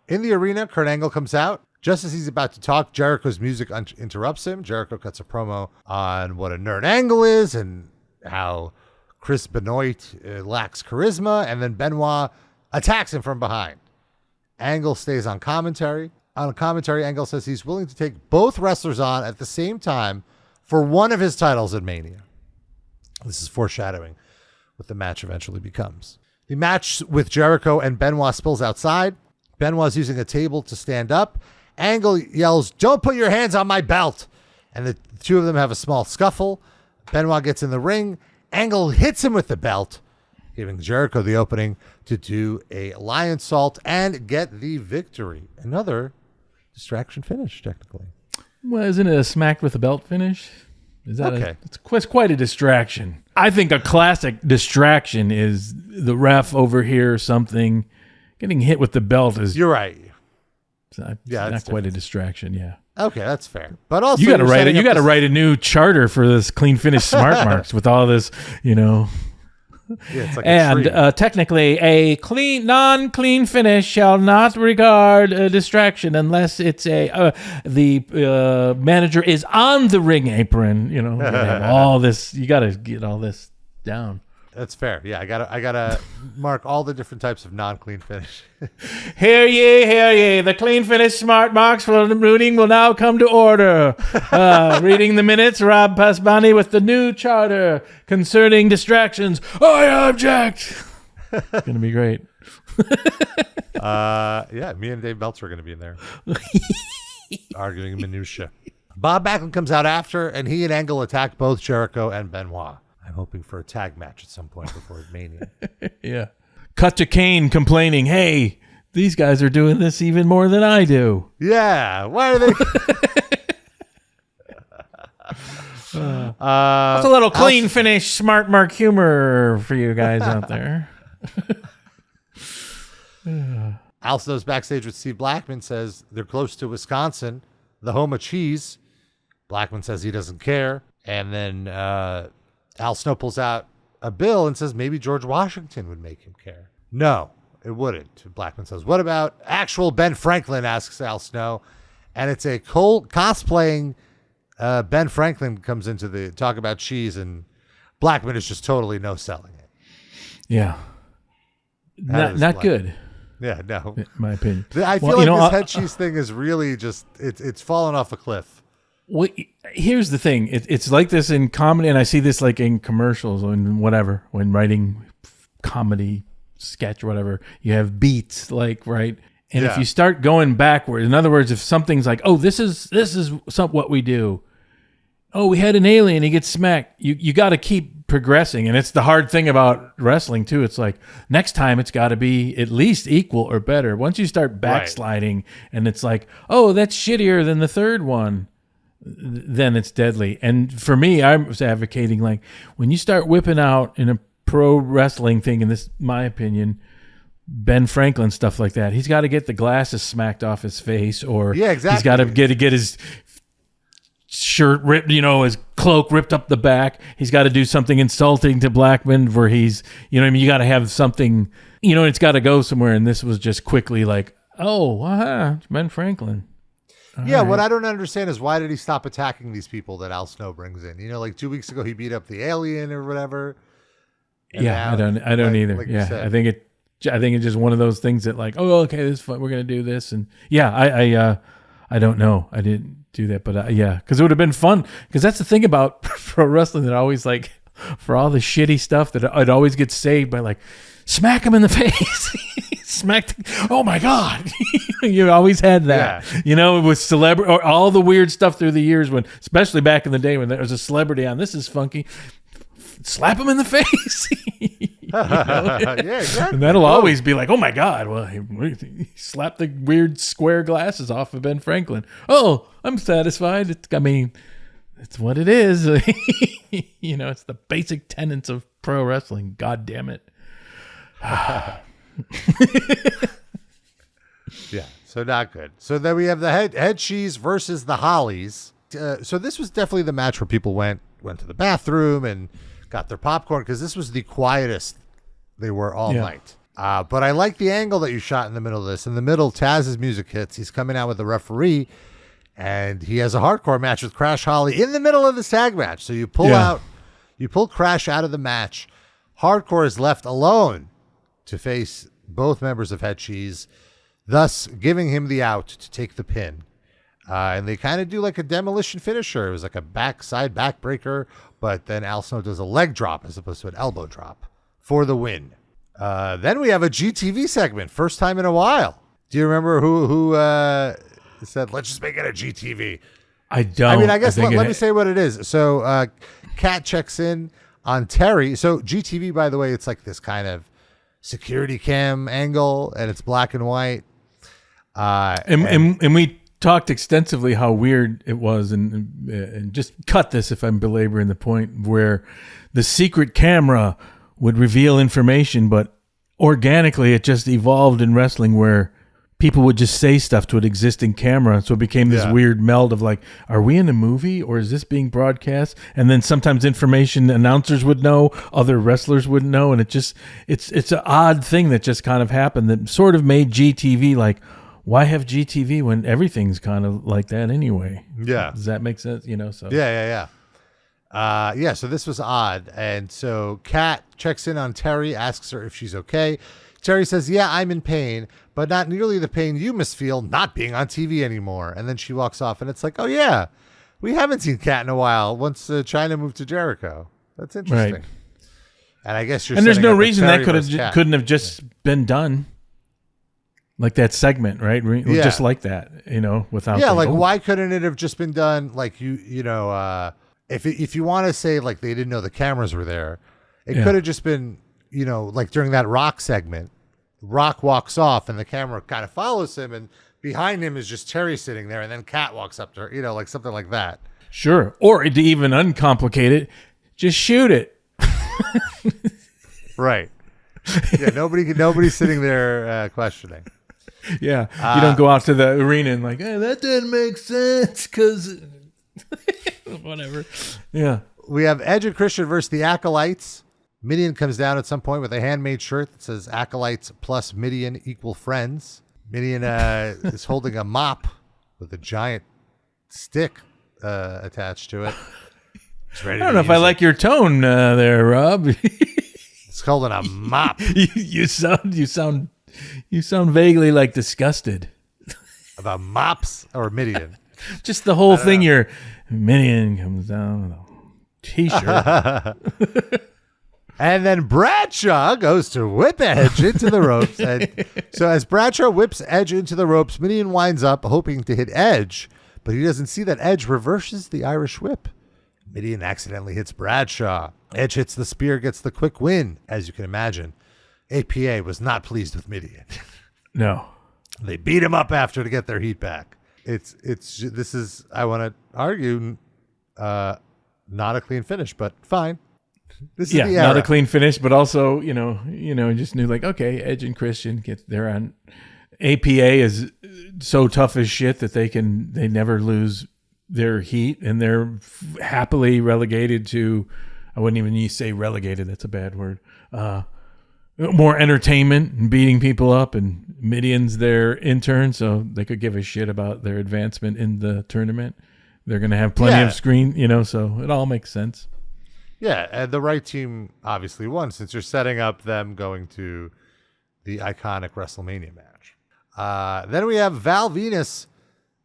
In the arena, Kurt Angle comes out. Just as he's about to talk, Jericho's music interrupts him. Jericho cuts a promo on what a nerd Angle is and how Chris Benoit lacks charisma. And then Benoit attacks him from behind. Angle stays on commentary. On commentary, Angle says he's willing to take both wrestlers on at the same time for one of his titles at Mania. This is foreshadowing what the match eventually becomes. The match with Jericho and Benoit spills outside. Benoit's using a table to stand up. Angle yells, "Don't put your hands on my belt!" And the two of them have a small scuffle. Benoit gets in the ring. Angle hits him with the belt, giving Jericho the opening to do a lion salt and get the victory. Another distraction finish, technically. Well, isn't it a smacked with a belt finish? Is that okay? It's quite a distraction. I think a classic distraction is the ref over here or something. Getting hit with the belt is... You're right. It's not quite a distraction, yeah. Okay, that's fair. But also... You got to write a new charter for this clean finish smart marks with all this, Yeah, it's like technically, a non-clean finish shall not regard a distraction unless it's the manager is on the ring apron. All this. You got to get all this down. That's fair. Yeah, I gotta mark all the different types of non-clean finish. Hear ye! The clean finish smart marks for the meeting will now come to order. Reading the minutes, Rob Pasbani with the new charter concerning distractions. I object. It's gonna be great. Yeah, me and Dave Meltzer are gonna be in there arguing minutia. Bob Backlund comes out after, and he and Angle attack both Jericho and Benoit. I'm hoping for a tag match at some point before Mania. Yeah. Cut to Kane complaining, "Hey, these guys are doing this even more than I do." Yeah. Why are they? That's a little clean finish, smart mark humor for you guys out there. Al Snow's backstage with Steve Blackman, says they're close to Wisconsin, the home of cheese. Blackman says he doesn't care. And then Al Snow pulls out a bill and says maybe George Washington would make him care. No, it wouldn't. Blackman says, "What about actual Ben Franklin?" asks Al Snow. And it's a cosplaying Ben Franklin comes into the talk about cheese, and Blackman is just totally no selling it. Yeah. Not good. Yeah, no. In my opinion. I feel like this head cheese thing is really just, it's fallen off a cliff. Well, here's the thing. It's like this in comedy, and I see this like in commercials and whatever, when writing comedy, sketch, or whatever, you have beats, like, right? And if you start going backward, in other words, if something's like, oh, this is what we do. Oh, we had an alien, he gets smacked. You got to keep progressing. And it's the hard thing about wrestling, too. It's like, next time it's got to be at least equal or better. Once you start backsliding and it's like, oh, that's shittier than the third one, then it's deadly. And for me, I was advocating, like, when you start whipping out in a pro wrestling thing, and this is my opinion, Ben Franklin stuff like that, he's got to get the glasses smacked off his face, or he's got to get his shirt ripped, his cloak ripped up the back. He's got to do something insulting to Blackman where he's, you got to have something, it's got to go somewhere. And this was just quickly like, oh, Ben Franklin. What I don't understand is, why did he stop attacking these people that Al Snow brings in? Like 2 weeks ago, he beat up the alien or whatever. Yeah, now, I don't either. Like I think it's just one of those things that, like, oh, okay, this is fun. We're gonna do this, and I don't know. I didn't do that, but because it would have been fun. Because that's the thing about pro wrestling, that always, like, for all the shitty stuff, that it always gets saved by, like, smack him in the face. Oh my God. You always had that, with celebrity, or all the weird stuff through the years, when, especially back in the day when there was a celebrity on, this is funky, slap him in the face. Yeah, exactly. And that'll always be like, oh my God, well, he slapped the weird square glasses off of Ben Franklin. Oh, I'm satisfied. It's what it is. It's the basic tenets of pro wrestling. God damn it. Yeah, so not good. So then we have the head cheese versus the Hollies. So this was definitely the match where people went to the bathroom and got their popcorn, because this was the quietest they were all night. But I like the angle that you shot in the middle of this. In the middle, Taz's music hits. He's coming out with the referee, and he has a hardcore match with Crash Holly in the middle of the tag match. So you pull Crash out of the match. Hardcore is left alone to face both members of Head Cheese, thus giving him the out to take the pin. And they kind of do like a demolition finisher. It was like a backside backbreaker, but then Al Snow does a leg drop as opposed to an elbow drop for the win. Then we have a GTV segment, first time in a while. Do you remember who said, let's just make it a GTV? I don't. I mean, I guess let me say what it is. So Kat checks in on Terry. So GTV, by the way, it's like this kind of security cam angle, and it's black and white. And we talked extensively how weird it was, and just cut this if I'm belaboring the point, where the secret camera would reveal information, but organically it just evolved in wrestling where people would just say stuff to an existing camera. So it became this weird meld of like, are we in a movie or is this being broadcast? And then sometimes information announcers would know, other wrestlers wouldn't know. And it's an odd thing that just kind of happened that sort of made GTV like, why have GTV when everything's kind of like that anyway? Yeah. Does that make sense? So Yeah. So this was odd. And so Kat checks in on Terry, asks her if she's okay. Terry says, yeah, I'm in pain, but not nearly the pain you must feel not being on TV anymore. And then she walks off, and it's like, oh, yeah, we haven't seen Kat in a while once China moved to Jericho. That's interesting. Right. And I guess you're. And there's no reason that couldn't have just been done. Like that segment, right? Just like that, without. Yeah, why couldn't it have just been done like if you want to say like they didn't know the cameras were there, it could have just been, like during that Rock segment, Rock walks off and the camera kind of follows him, and behind him is just Terry sitting there, and then Kat walks up to her, like something like that. Sure. Or to even uncomplicate it, just shoot it. Right. Yeah. Nobody's sitting there questioning. Yeah. You don't go out to the arena and like, hey, that didn't make sense because whatever. Yeah. We have Edge and Christian versus the Acolytes. Midian comes down at some point with a handmade shirt that says Acolytes plus Midian equal friends. Midian is holding a mop with a giant stick attached to it. I don't know if I like your tone there, Rob. It's called a mop. you sound vaguely like disgusted about mops or Midian. Just the whole thing. Your Midian comes down with a t-shirt. And then Bradshaw goes to whip Edge into the ropes. And so as Bradshaw whips Edge into the ropes, Midian winds up hoping to hit Edge, but he doesn't see that Edge reverses the Irish whip. Midian accidentally hits Bradshaw. Edge hits the spear, gets the quick win. As you can imagine, APA was not pleased with Midian. No. They beat him up after to get their heat back. This is, I want to argue, not a clean finish, but fine. This is the era. Not a clean finish, but also, just knew like, okay, Edge and Christian they're on. APA is so tough as shit that they never lose their heat, and they're happily relegated to, I wouldn't even say relegated, that's a bad word. More entertainment and beating people up, and Midian's their intern, so they could give a shit about their advancement in the tournament. They're going to have plenty of screen, so it all makes sense. Yeah, and the right team obviously won, since you're setting up them going to the iconic WrestleMania match. Then we have Val Venus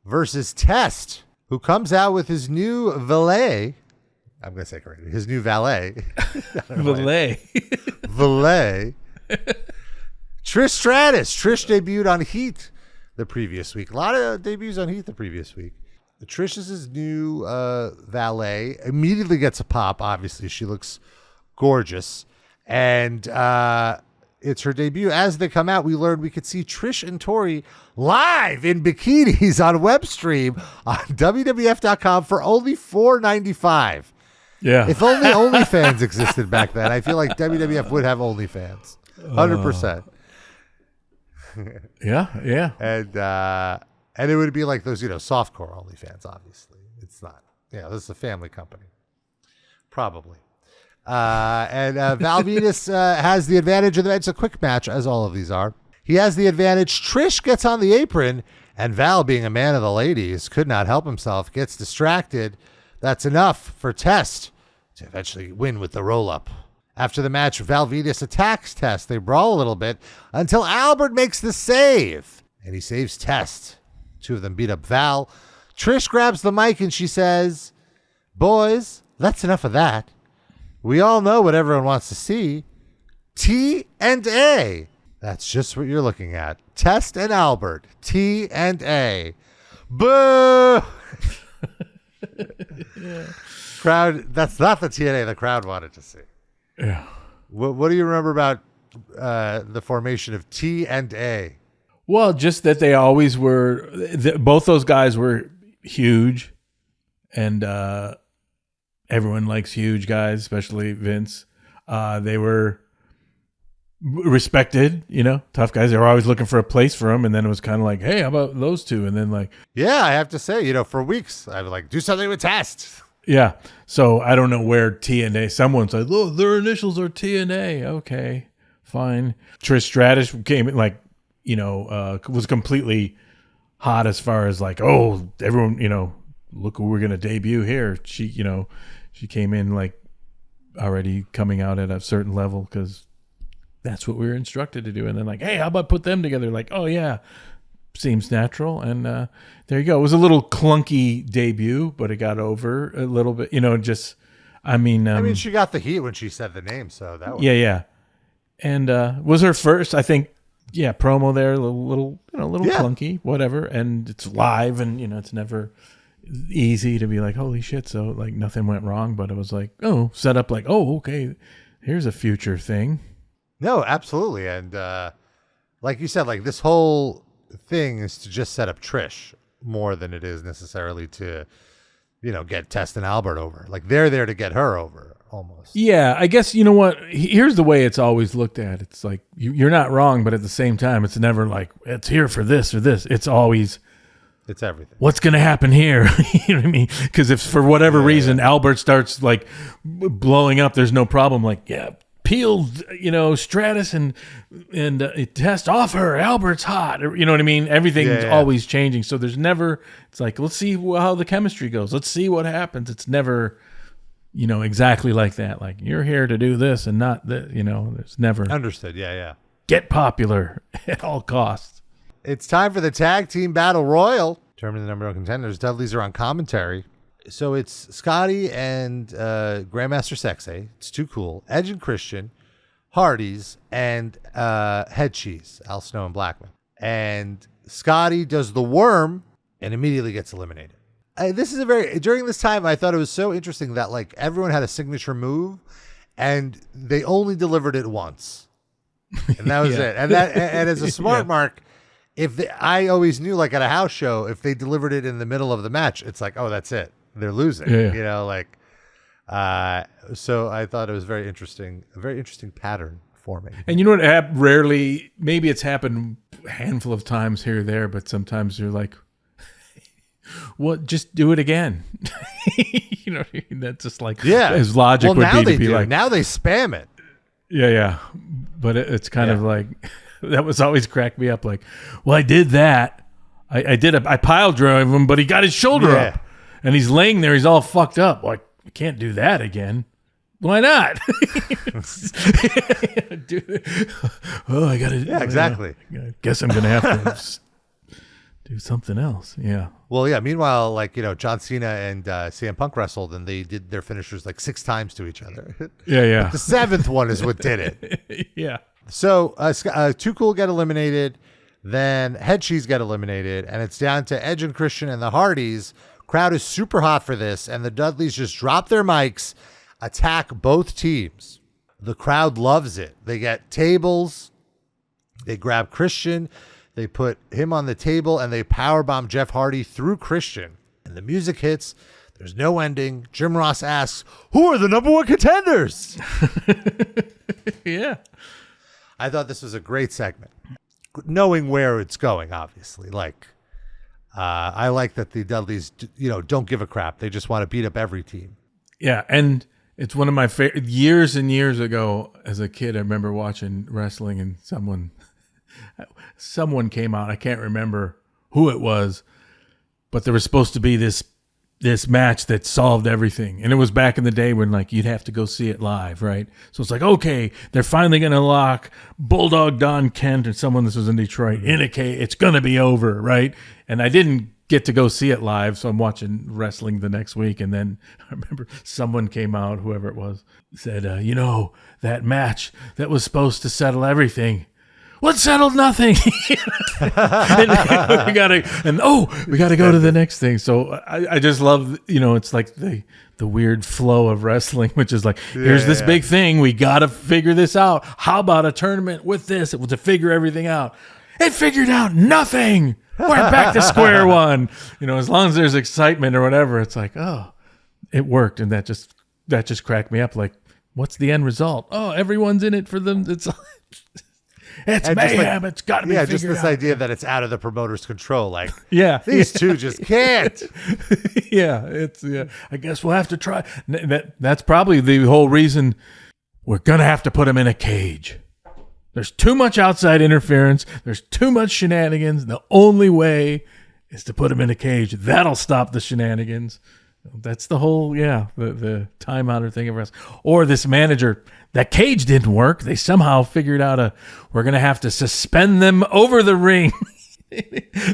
versus Test, who comes out with his new valet. I'm going to say it correctly. His new valet. Valet. Valet. Trish Stratus. Trish debuted on Heat the previous week. A lot of debuts on Heat the previous week. Trish is his new valet. Immediately gets a pop. Obviously, she looks gorgeous. And it's her debut. As they come out, we learned we could see Trish and Tori live in bikinis on Webstream on WWF.com for only $4.95. Yeah. If only OnlyFans existed back then, I feel like WWF would have OnlyFans. 100%. Yeah. And it would be like those, softcore OnlyFans, obviously. It's not. This is a family company. Probably. And Val Venus has the advantage of the match. It's a quick match, as all of these are. He has the advantage. Trish gets on the apron, and Val, being a man of the ladies, could not help himself, gets distracted. That's enough for Test to eventually win with the roll-up. After the match, Val Venus attacks Test. They brawl a little bit until Albert makes the save, and he saves Test. Two of them beat up Val. Trish grabs the mic and she says, "Boys, that's enough of that. We all know what everyone wants to see. T&A. That's just what you're looking at. Test and Albert. T&A. Boo!" Yeah. Crowd, that's not the TNA the crowd wanted to see. Yeah. What do you remember about the formation of T&A? Well, just that they always were, both those guys were huge, and everyone likes huge guys, especially Vince. They were respected, tough guys. They were always looking for a place for them, and then it was kind of like, hey, how about those two? And then yeah, I have to say, for weeks, I was like, do something with Test. Yeah. So I don't know where T&A, someone said, oh, their initials are T&A. Okay, fine. Trish Stratus came in was completely hot as far as everyone, look who we're going to debut here. She came in already coming out at a certain level because that's what we were instructed to do. And then hey, how about put them together? Oh yeah, seems natural. And there you go. It was a little clunky debut, but it got over a little bit, I mean, she got the heat when she said the name. So that was, yeah. And was her first, I think, promo there, a little clunky, whatever. And it's live, and it's never easy to be like, holy shit. So nothing went wrong, but it was set up okay, here's a future thing. No, absolutely. And like you said, this whole thing is to just set up Trish more than it is necessarily to, get Test and Albert over. They're there to get her over almost. Yeah, I guess, you know what? Here's the way it's always looked at. It's you're not wrong, but at the same time, it's never it's here for this or this. It's always... It's everything. What's going to happen here? You know what I mean? Because if for whatever reason Albert starts blowing up, there's no problem. peeled, Stratus and test off her. Albert's hot. Or, you know what I mean? Everything's always changing. So there's never, it's like, let's see how the chemistry goes. Let's see what happens. It's never, exactly like that. Like, you're here to do this and not that, there's never. Understood. Yeah. Get popular at all costs. It's time for the tag team battle royal. Determine the number of contenders. Dudleys are on commentary. So it's Scotty and Grandmaster Sexay. It's too cool. Edge and Christian, Hardys, and Head Cheese, Al Snow and Blackman. And Scotty does the worm and immediately gets eliminated. During this time, I thought it was so interesting that like everyone had a signature move and they only delivered it once. And that was it. And as a smart mark, I always knew like at a house show, if they delivered it in the middle of the match, it's like, oh, that's it. They're losing, so I thought it was a very interesting pattern forming. And you know what? Rarely, maybe it's happened a handful of times here or there, but sometimes you're like, well, just do it again. You know what I mean? That's just like, his logic would be to be like, now they spam it. Yeah. But it's kind of like, that was always cracked me up. Like, well, I did that. I pile drove him, but he got his shoulder up. And he's laying there. He's all fucked up. Like, I can't do that again. Why not? I got to. Yeah, exactly. I guess I'm going to have to do something else. Yeah. Well, yeah. Meanwhile, like, John Cena and CM Punk wrestled and they did their finishers like 6 times to each other. Yeah. But the 7th one is what did it. Yeah. So Too Cool get eliminated. Then Head Cheese get eliminated. And it's down to Edge and Christian and the Hardys. Crowd is super hot for this, and the Dudleys just drop their mics, attack both teams. The crowd loves it. They get tables. They grab Christian. They put him on the table, and they powerbomb Jeff Hardy through Christian. And the music hits. There's no ending. Jim Ross asks, who are the number 1 contenders? Yeah. I thought this was a great segment. Knowing where it's going, obviously. I like that the Dudleys, don't give a crap. They just want to beat up every team. Yeah, and it's one of my favorite. Years and years ago, as a kid, I remember watching wrestling, and someone came out. I can't remember who it was, but there was supposed to be this match that solved everything. And it was back in the day when like you'd have to go see it live, right? So it's like, okay, they're finally going to lock Bulldog Don Kent or someone, this was in Detroit, in a cage. It's going to be over, right? And I didn't get to go see it live, so I'm watching wrestling the next week. And then I remember someone came out, whoever it was, said, that match that was supposed to settle everything, what settled nothing? we got to go to the next thing. So I just love, it's like the weird flow of wrestling, which is like, here's this big thing. We got to figure this out. How about a tournament with this to figure everything out? It figured out nothing. We're back to square one. As long as there's excitement or whatever, it's like, oh, it worked. And that just cracked me up. Like, what's the end result? Oh, everyone's in it for them. It's mayhem. It's got to be figured just this out. Idea that it's out of the promoter's control. Like, these two just can't. I guess we'll have to try. That's probably the whole reason we're going to have to put him in a cage. There's too much outside interference. There's too much shenanigans. The only way is to put him in a cage. That'll stop the shenanigans. That's the whole, the timeout thing of wrestling. Or this manager, that cage didn't work. They somehow figured out we're going to have to suspend them over the ring.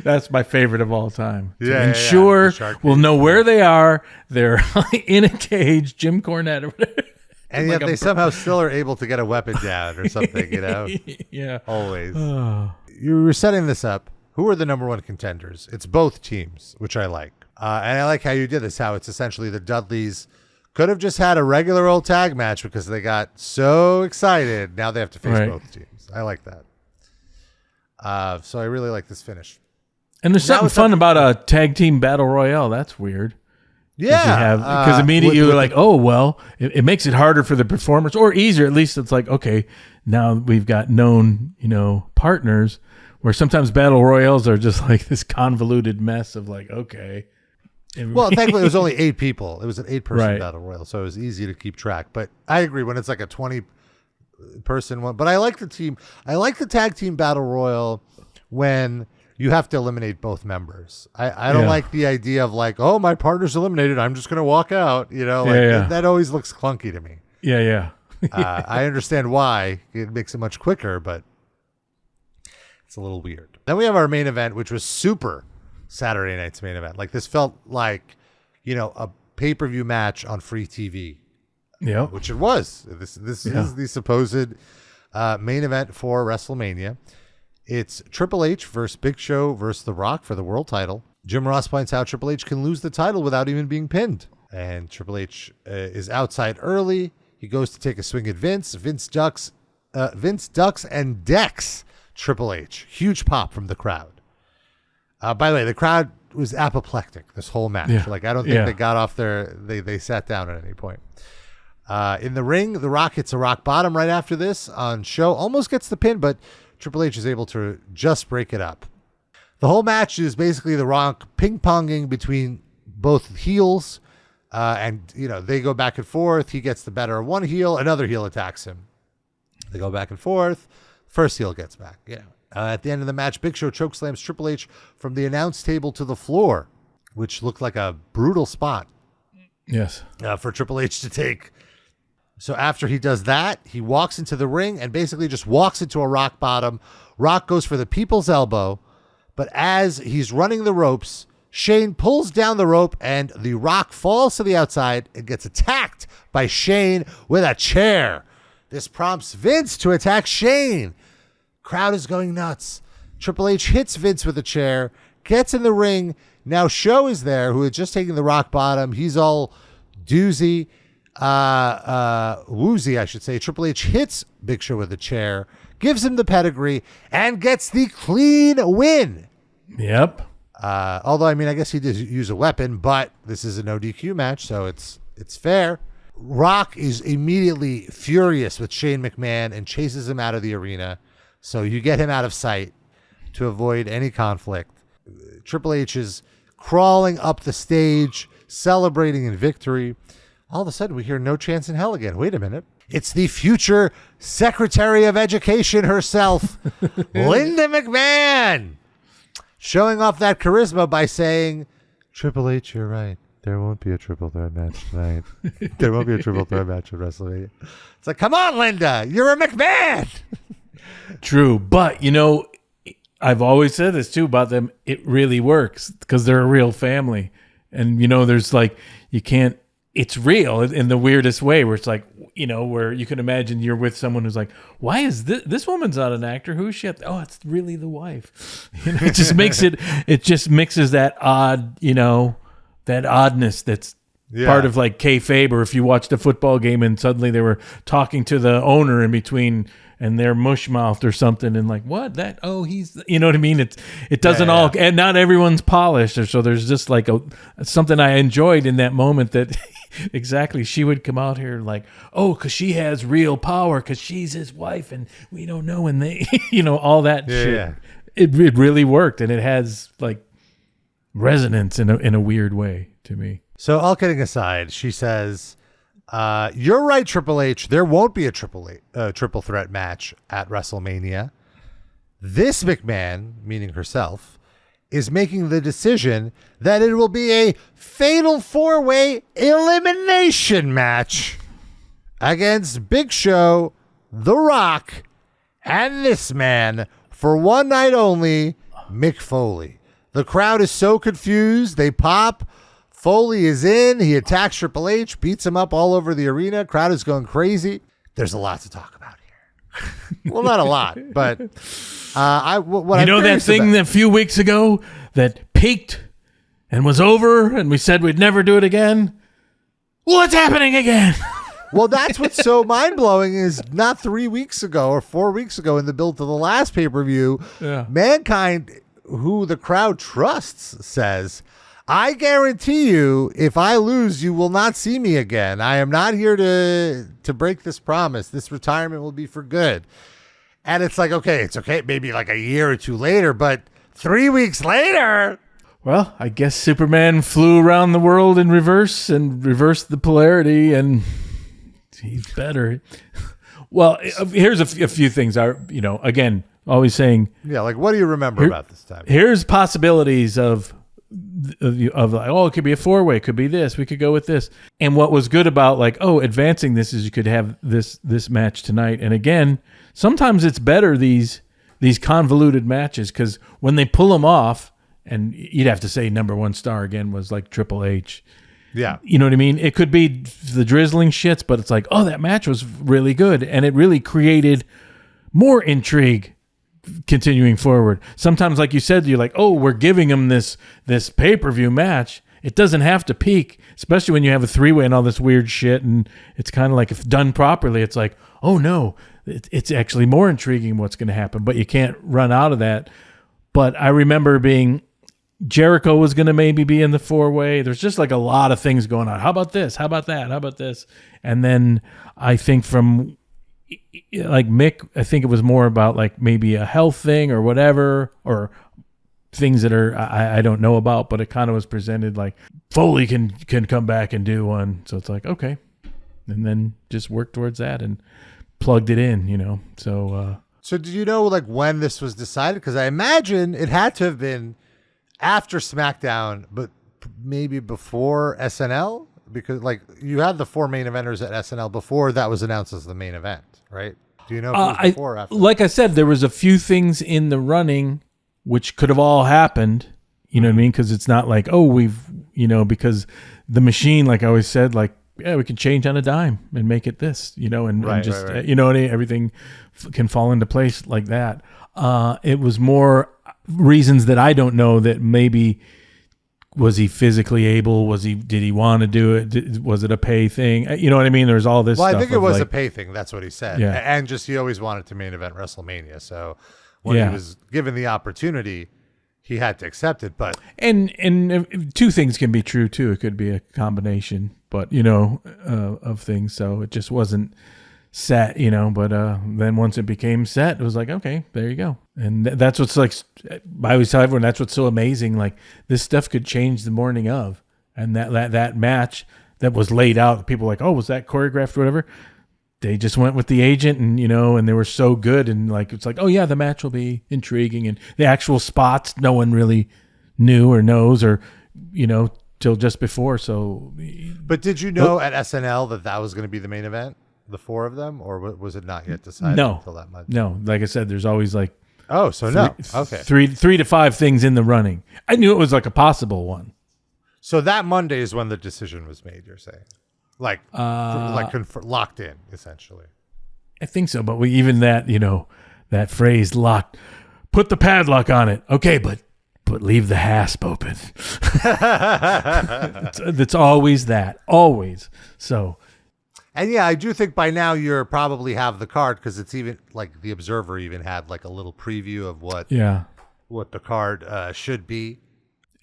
That's my favorite of all time. To ensure we'll know where they are. They're in a cage, Jim Cornette or whatever. And yet they somehow still are able to get a weapon down or something, Yeah. Always. You were setting this up. Who are the number 1 contenders? It's both teams, which I like. And I like how you did this, how it's essentially the Dudleys could have just had a regular old tag match because they got so excited. Now they have to face both teams. I like that. So I really like this finish. And there's something fun about a tag team battle royale. That's weird. Yeah. Because immediately you're like, oh, well, it makes it harder for the performers, or easier. At least it's like, okay, now we've got known, partners, where sometimes battle royals are just like this convoluted mess of like, okay. Well, thankfully, it was only 8 people. It was an 8-person battle royal, so it was easy to keep track. But I agree, when it's like a 20 person one. But I like the team. I like the tag team battle royal when you have to eliminate both members. I don't like the idea of like, oh, my partner's eliminated, I'm just going to walk out. You know, like that always looks clunky to me. Yeah. I understand why. It makes it much quicker, but it's a little weird. Then we have our main event, which was super Saturday night's main event. Like this felt like, you know, a pay-per-view match on free TV. Yeah. Which it was. This is the supposed main event for WrestleMania. It's Triple H versus Big Show versus The Rock for the world title. Jim Ross points out Triple H can lose the title without even being pinned. And Triple H is outside early. He goes to take a swing at Vince. Vince ducks and decks Triple H. Huge pop from the crowd. By the way, the crowd was apoplectic this whole match. Yeah. Like, I don't think they got off they sat down at any point. In the ring, The Rock hits a rock bottom right after this on show. Almost gets the pin, but Triple H is able to just break it up. The whole match is basically The Rock ping-ponging between both heels. And, you know, they go back and forth. He gets the better of one heel. Another heel attacks him. They go back and forth. First heel gets back. Yeah. At the end of the match, Big Show chokeslams Triple H from the announce table to the floor, which looked like a brutal spot. Yes. For Triple H to take. So after he does that, he walks into the ring and basically just walks into a rock bottom. Rock goes for the people's elbow. But as he's running the ropes, Shane pulls down the rope and The Rock falls to the outside and gets attacked by Shane with a chair. This prompts Vince to attack Shane. Crowd is going nuts. Triple H hits Vince with a chair, gets in the ring. Now Show is there, who had just taken the rock bottom. He's all woozy, I should say. Triple H hits Big Show with a chair, gives him the pedigree, and gets the clean win. Yep. Although, I mean, I guess he did use a weapon, but this is a no DQ match, so it's fair. Rock is immediately furious with Shane McMahon and chases him out of the arena. So you get him out of sight to avoid any conflict. Triple H is crawling up the stage, celebrating in victory. All of a sudden, we hear No Chance in Hell again. Wait a minute. It's the future Secretary of Education herself, Linda McMahon, showing off that charisma by saying, Triple H, you're right. There won't be a triple threat match tonight. There won't be a triple threat match at WrestleMania. It's like, come on, Linda. You're a McMahon. True. But, you know, I've always said this, too, about them. It really works because they're a real family. And, you know, there's like, you can't, it's real in the weirdest way where it's like, you know, where you can imagine you're with someone who's like, why is this woman's not an actor? Who's she? Oh, it's really the wife. You know, it just makes it just mixes that odd, you know, that oddness that's part of like kayfabe, or if you watched a football game and suddenly they were talking to the owner in between and they're mush-mouthed or something and like, what? That, oh, he's, you know what I mean? It doesn't all, and not everyone's polished. So there's just like something I enjoyed in that moment that exactly, she would come out here like, oh, because she has real power because she's his wife and we don't know, and they, you know, all that shit. Yeah. It really worked, and it has like resonance in a weird way to me. So all kidding aside, she says, you're right, Triple H. There won't be a triple threat match at WrestleMania. This McMahon, meaning herself, is making the decision that it will be a fatal 4-way elimination match against Big Show, The Rock, and this man for one night only, Mick Foley. The crowd is so confused. They pop. Foley is in. He attacks Triple H, beats him up all over the arena. Crowd is going crazy. There's a lot to talk about here. Well, not a lot, but what you know that thing a few weeks ago that peaked and was over, and we said we'd never do it again? Well, it's happening again. Well, that's what's so mind-blowing is not 3 weeks ago or 4 weeks ago in the build to the last pay-per-view, Mankind, who the crowd trusts, says, I guarantee you, if I lose, you will not see me again. I am not here to break this promise. This retirement will be for good. And it's like, okay, it's okay. Maybe like a year or two later, but 3 weeks later. Well, I guess Superman flew around the world in reverse and reversed the polarity, and he's better. Well, here's a few things. Again, always saying. Yeah, like what do you remember about this time? Here's possibilities of like, it could be a 4-way, it could be this. We could go with this. And what was good about like, advancing this is you could have this match tonight. And again, sometimes it's better these convoluted matches because when they pull them off, and you'd have to say number one star again was like Triple H. Yeah. You know what I mean? It could be the drizzling shits, but it's like, that match was really good. And it really created more intrigue continuing forward. Sometimes, like you said, you're like, we're giving them this pay-per-view match. It doesn't have to peak, especially when you have a 3-way and all this weird shit. And it's kind of like, if done properly, it's like, oh no, it's actually more intriguing what's going to happen. But you can't run out of that. But I remember Jericho was going to maybe be in the 4-way. There's just like a lot of things going on. How about this? How about that? How about this? And then I think from like Mick, I think it was more about like maybe a health thing or whatever, or things that are I don't know about, but it kind of was presented like Foley can come back and do one. So it's like, okay. And then just work towards that and plugged it in, So do you know like when this was decided? Because I imagine it had to have been after SmackDown, but maybe before SNL, because like you had the 4 main eventers at SNL before that was announced as the main event, right? Do you know if it was before or after? Like I said, there was a few things in the running which could have all happened, you know what I mean? Because it's not like, because the machine, like I always said, like, yeah, we can change on a dime and make it this, and just, right. Everything can fall into place like that. It was more reasons that I don't know, that maybe was he physically able? Did he want to do it? Was it a pay thing? You know what I mean? There's all this stuff. I think it was a pay thing. That's what he said. Yeah. And just he always wanted to main event WrestleMania. So when he was given the opportunity, he had to accept it. But and two things can be true too. It could be a combination, but of things. So it just wasn't set, but then once it became set, it was like, okay, there you go. And that's what's like, I always tell everyone, that's what's so amazing. Like this stuff could change the morning of, and that match that was laid out, people were like, was that choreographed or whatever? They just went with the agent and, and they were so good. And like, it's like, the match will be intriguing. And the actual spots, no one really knew or knows or, till just before. So, but did you know at SNL that was going to be the main event? The 4 of them, or was it not yet decided until that month? No, like I said, there's always like okay, 3 to 5 things in the running. I knew it was like a possible one. So that Monday is when the decision was made. You're saying, locked in, essentially. I think so, but even that, that phrase "locked," put the padlock on it. Okay, but leave the hasp open. It's always that, always. So. And yeah, I do think by now you're probably have the card, because it's even like the Observer even had like a little preview of what the card should be.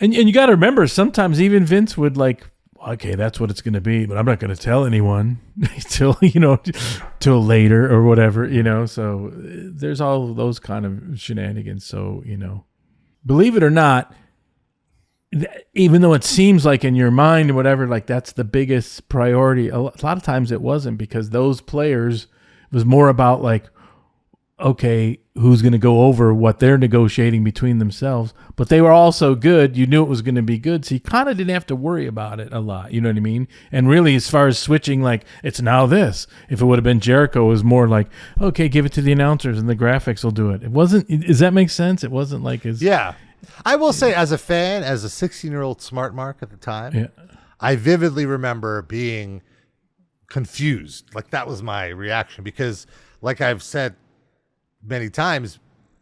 And you got to remember, sometimes even Vince would like, okay, that's what it's going to be, but I'm not going to tell anyone till later or whatever, So there's all those kind of shenanigans. So, believe it or not, even though it seems like in your mind or whatever, like that's the biggest priority, a lot of times it wasn't, because those players, it was more about like, okay, who's going to go over what they're negotiating between themselves, but they were all so good. You knew it was going to be good. So you kind of didn't have to worry about it a lot. You know what I mean? And really, as far as switching, like it's now this, if it would have been Jericho, it was more like, okay, give it to the announcers and the graphics will do it. It wasn't, does that make sense? It wasn't like as, I will say, as a fan, as a 16-year-old smart mark at the time, I vividly remember being confused. Like that was my reaction, because like I've said many times,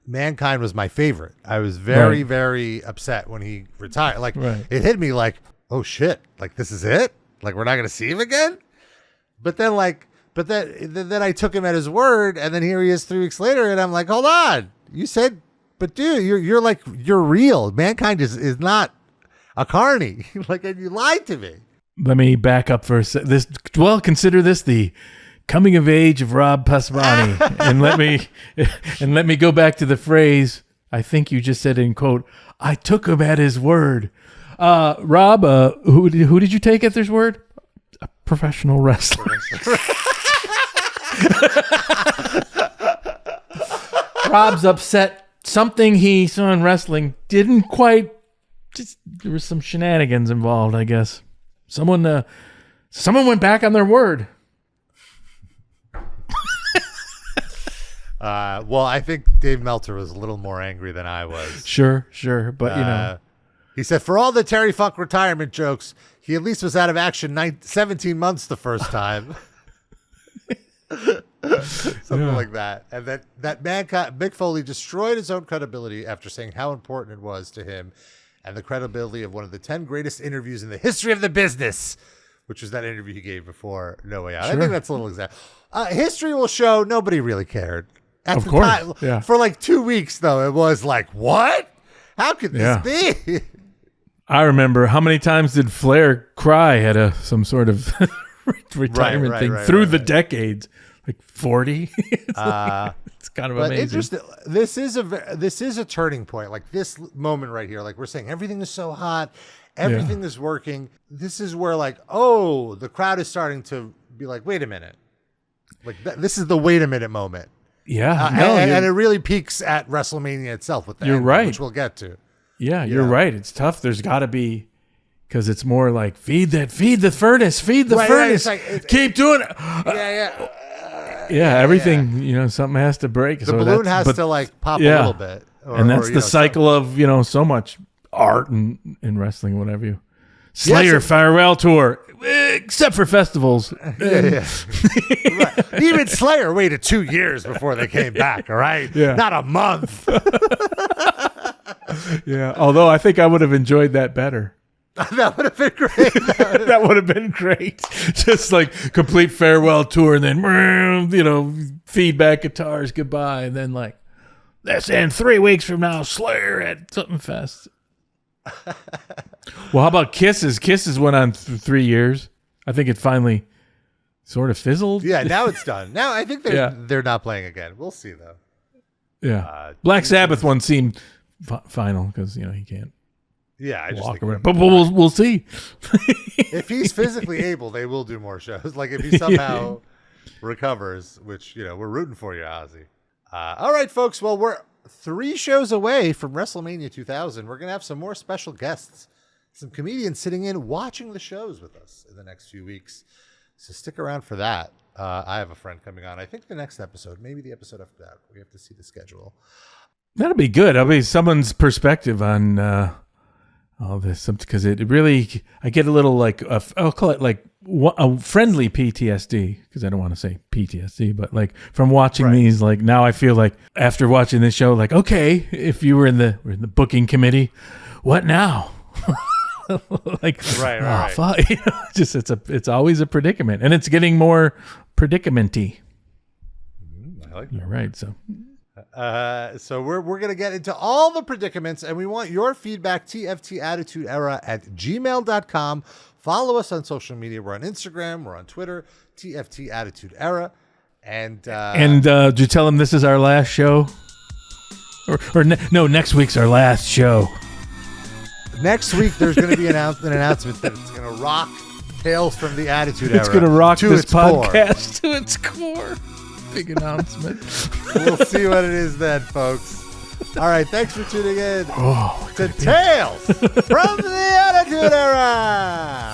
Mankind was my favorite. I was very, very upset when he retired. Like it hit me like, oh shit, like this is it? Like we're not going to see him again? But then then I took him at his word, and then here he is 3 weeks later, and I'm like, hold on. You said, but dude, you're real. Mankind is not a carny. Like, and you lied to me. Let me back up for a second. Consider this the coming of age of Rob Pasbani, and let me go back to the phrase I think you just said in quote, I took him at his word. Rob, who did you take at his word? A professional wrestler. Rob's upset. Something he saw in wrestling didn't quite. Just there was some shenanigans involved, I guess. Someone went back on their word. Well, I think Dave Meltzer was a little more angry than I was. Sure, but he said for all the Terry Funk retirement jokes, he at least was out of action 17 months the first time. Something like that. And that man, Mick Foley, destroyed his own credibility after saying how important it was to him and the credibility of one of the 10 greatest interviews in the history of the business, which was that interview he gave before No Way Out. Sure. I think that's a little exact. History will show nobody really cared. Of course. Yeah. For like 2 weeks, though, it was like, what? How could this be? I remember how many times did Flair cry at some sort of retirement thing through the decades? Like 40. It's kind of amazing. Interesting. This is a turning point. Like this moment right here. Like we're saying, everything is so hot, everything is working. This is where the crowd is starting to be like, wait a minute. Like this is the wait a minute moment. Yeah, and it really peaks at WrestleMania itself with that. You're right, which we'll get to. Yeah, you're right. It's tough. There's got to be. Because it's more like feed the furnace, furnace. Keep doing it. Yeah, everything, something has to break. The balloon has to pop a little bit. And that's the cycle of, so much art in wrestling, whatever Slayer farewell tour, except for festivals. Right. Even Slayer waited 2 years before they came back, all right? Yeah. Not a month. Yeah, although I think I would have enjoyed that better. That would have been great. That would have been great. Just like complete farewell tour and then, feedback guitars, goodbye. And then that's in 3 weeks from now, Slayer at something fest. Well, how about Kisses? Kisses went on 3 years. I think it finally sort of fizzled. Yeah, now it's done. Now I think they're not playing again. We'll see, though. Yeah. Black Sabbath one seemed final because, he can't. Yeah, I just walk around. But we'll see. If he's physically able, they will do more shows. Like if he somehow recovers, which we're rooting for you, Ozzy. All right, folks. Well, we're 3 shows away from WrestleMania 2000. We're gonna have some more special guests, some comedians sitting in watching the shows with us in the next few weeks. So stick around for that. I have a friend coming on. I think the next episode, maybe the episode after that. We have to see the schedule. That'll be good. That'll be someone's perspective on. All this, because it really, I get a little I'll call it a friendly PTSD, because I don't want to say PTSD, but from watching these, now I feel like after watching this show, okay, if you were in the booking committee, what now? Right. Fuck. It's always a predicament, and it's getting more predicament-y. I like that. You're right. So we're going to get into all the predicaments, and we want your feedback, tftattitudeera@gmail.com. Follow us on social media. We're on Instagram. We're on Twitter, tftattitudeera. And did you tell them this is our last show? No, next week's our last show. Next week, there's going to be an announcement that it's going to rock Tales from the Attitude Era. It's going to rock this podcast core. to its core. Big announcement. We'll see what it is then, folks. All right, thanks for tuning in to Tales from the Attitude Era.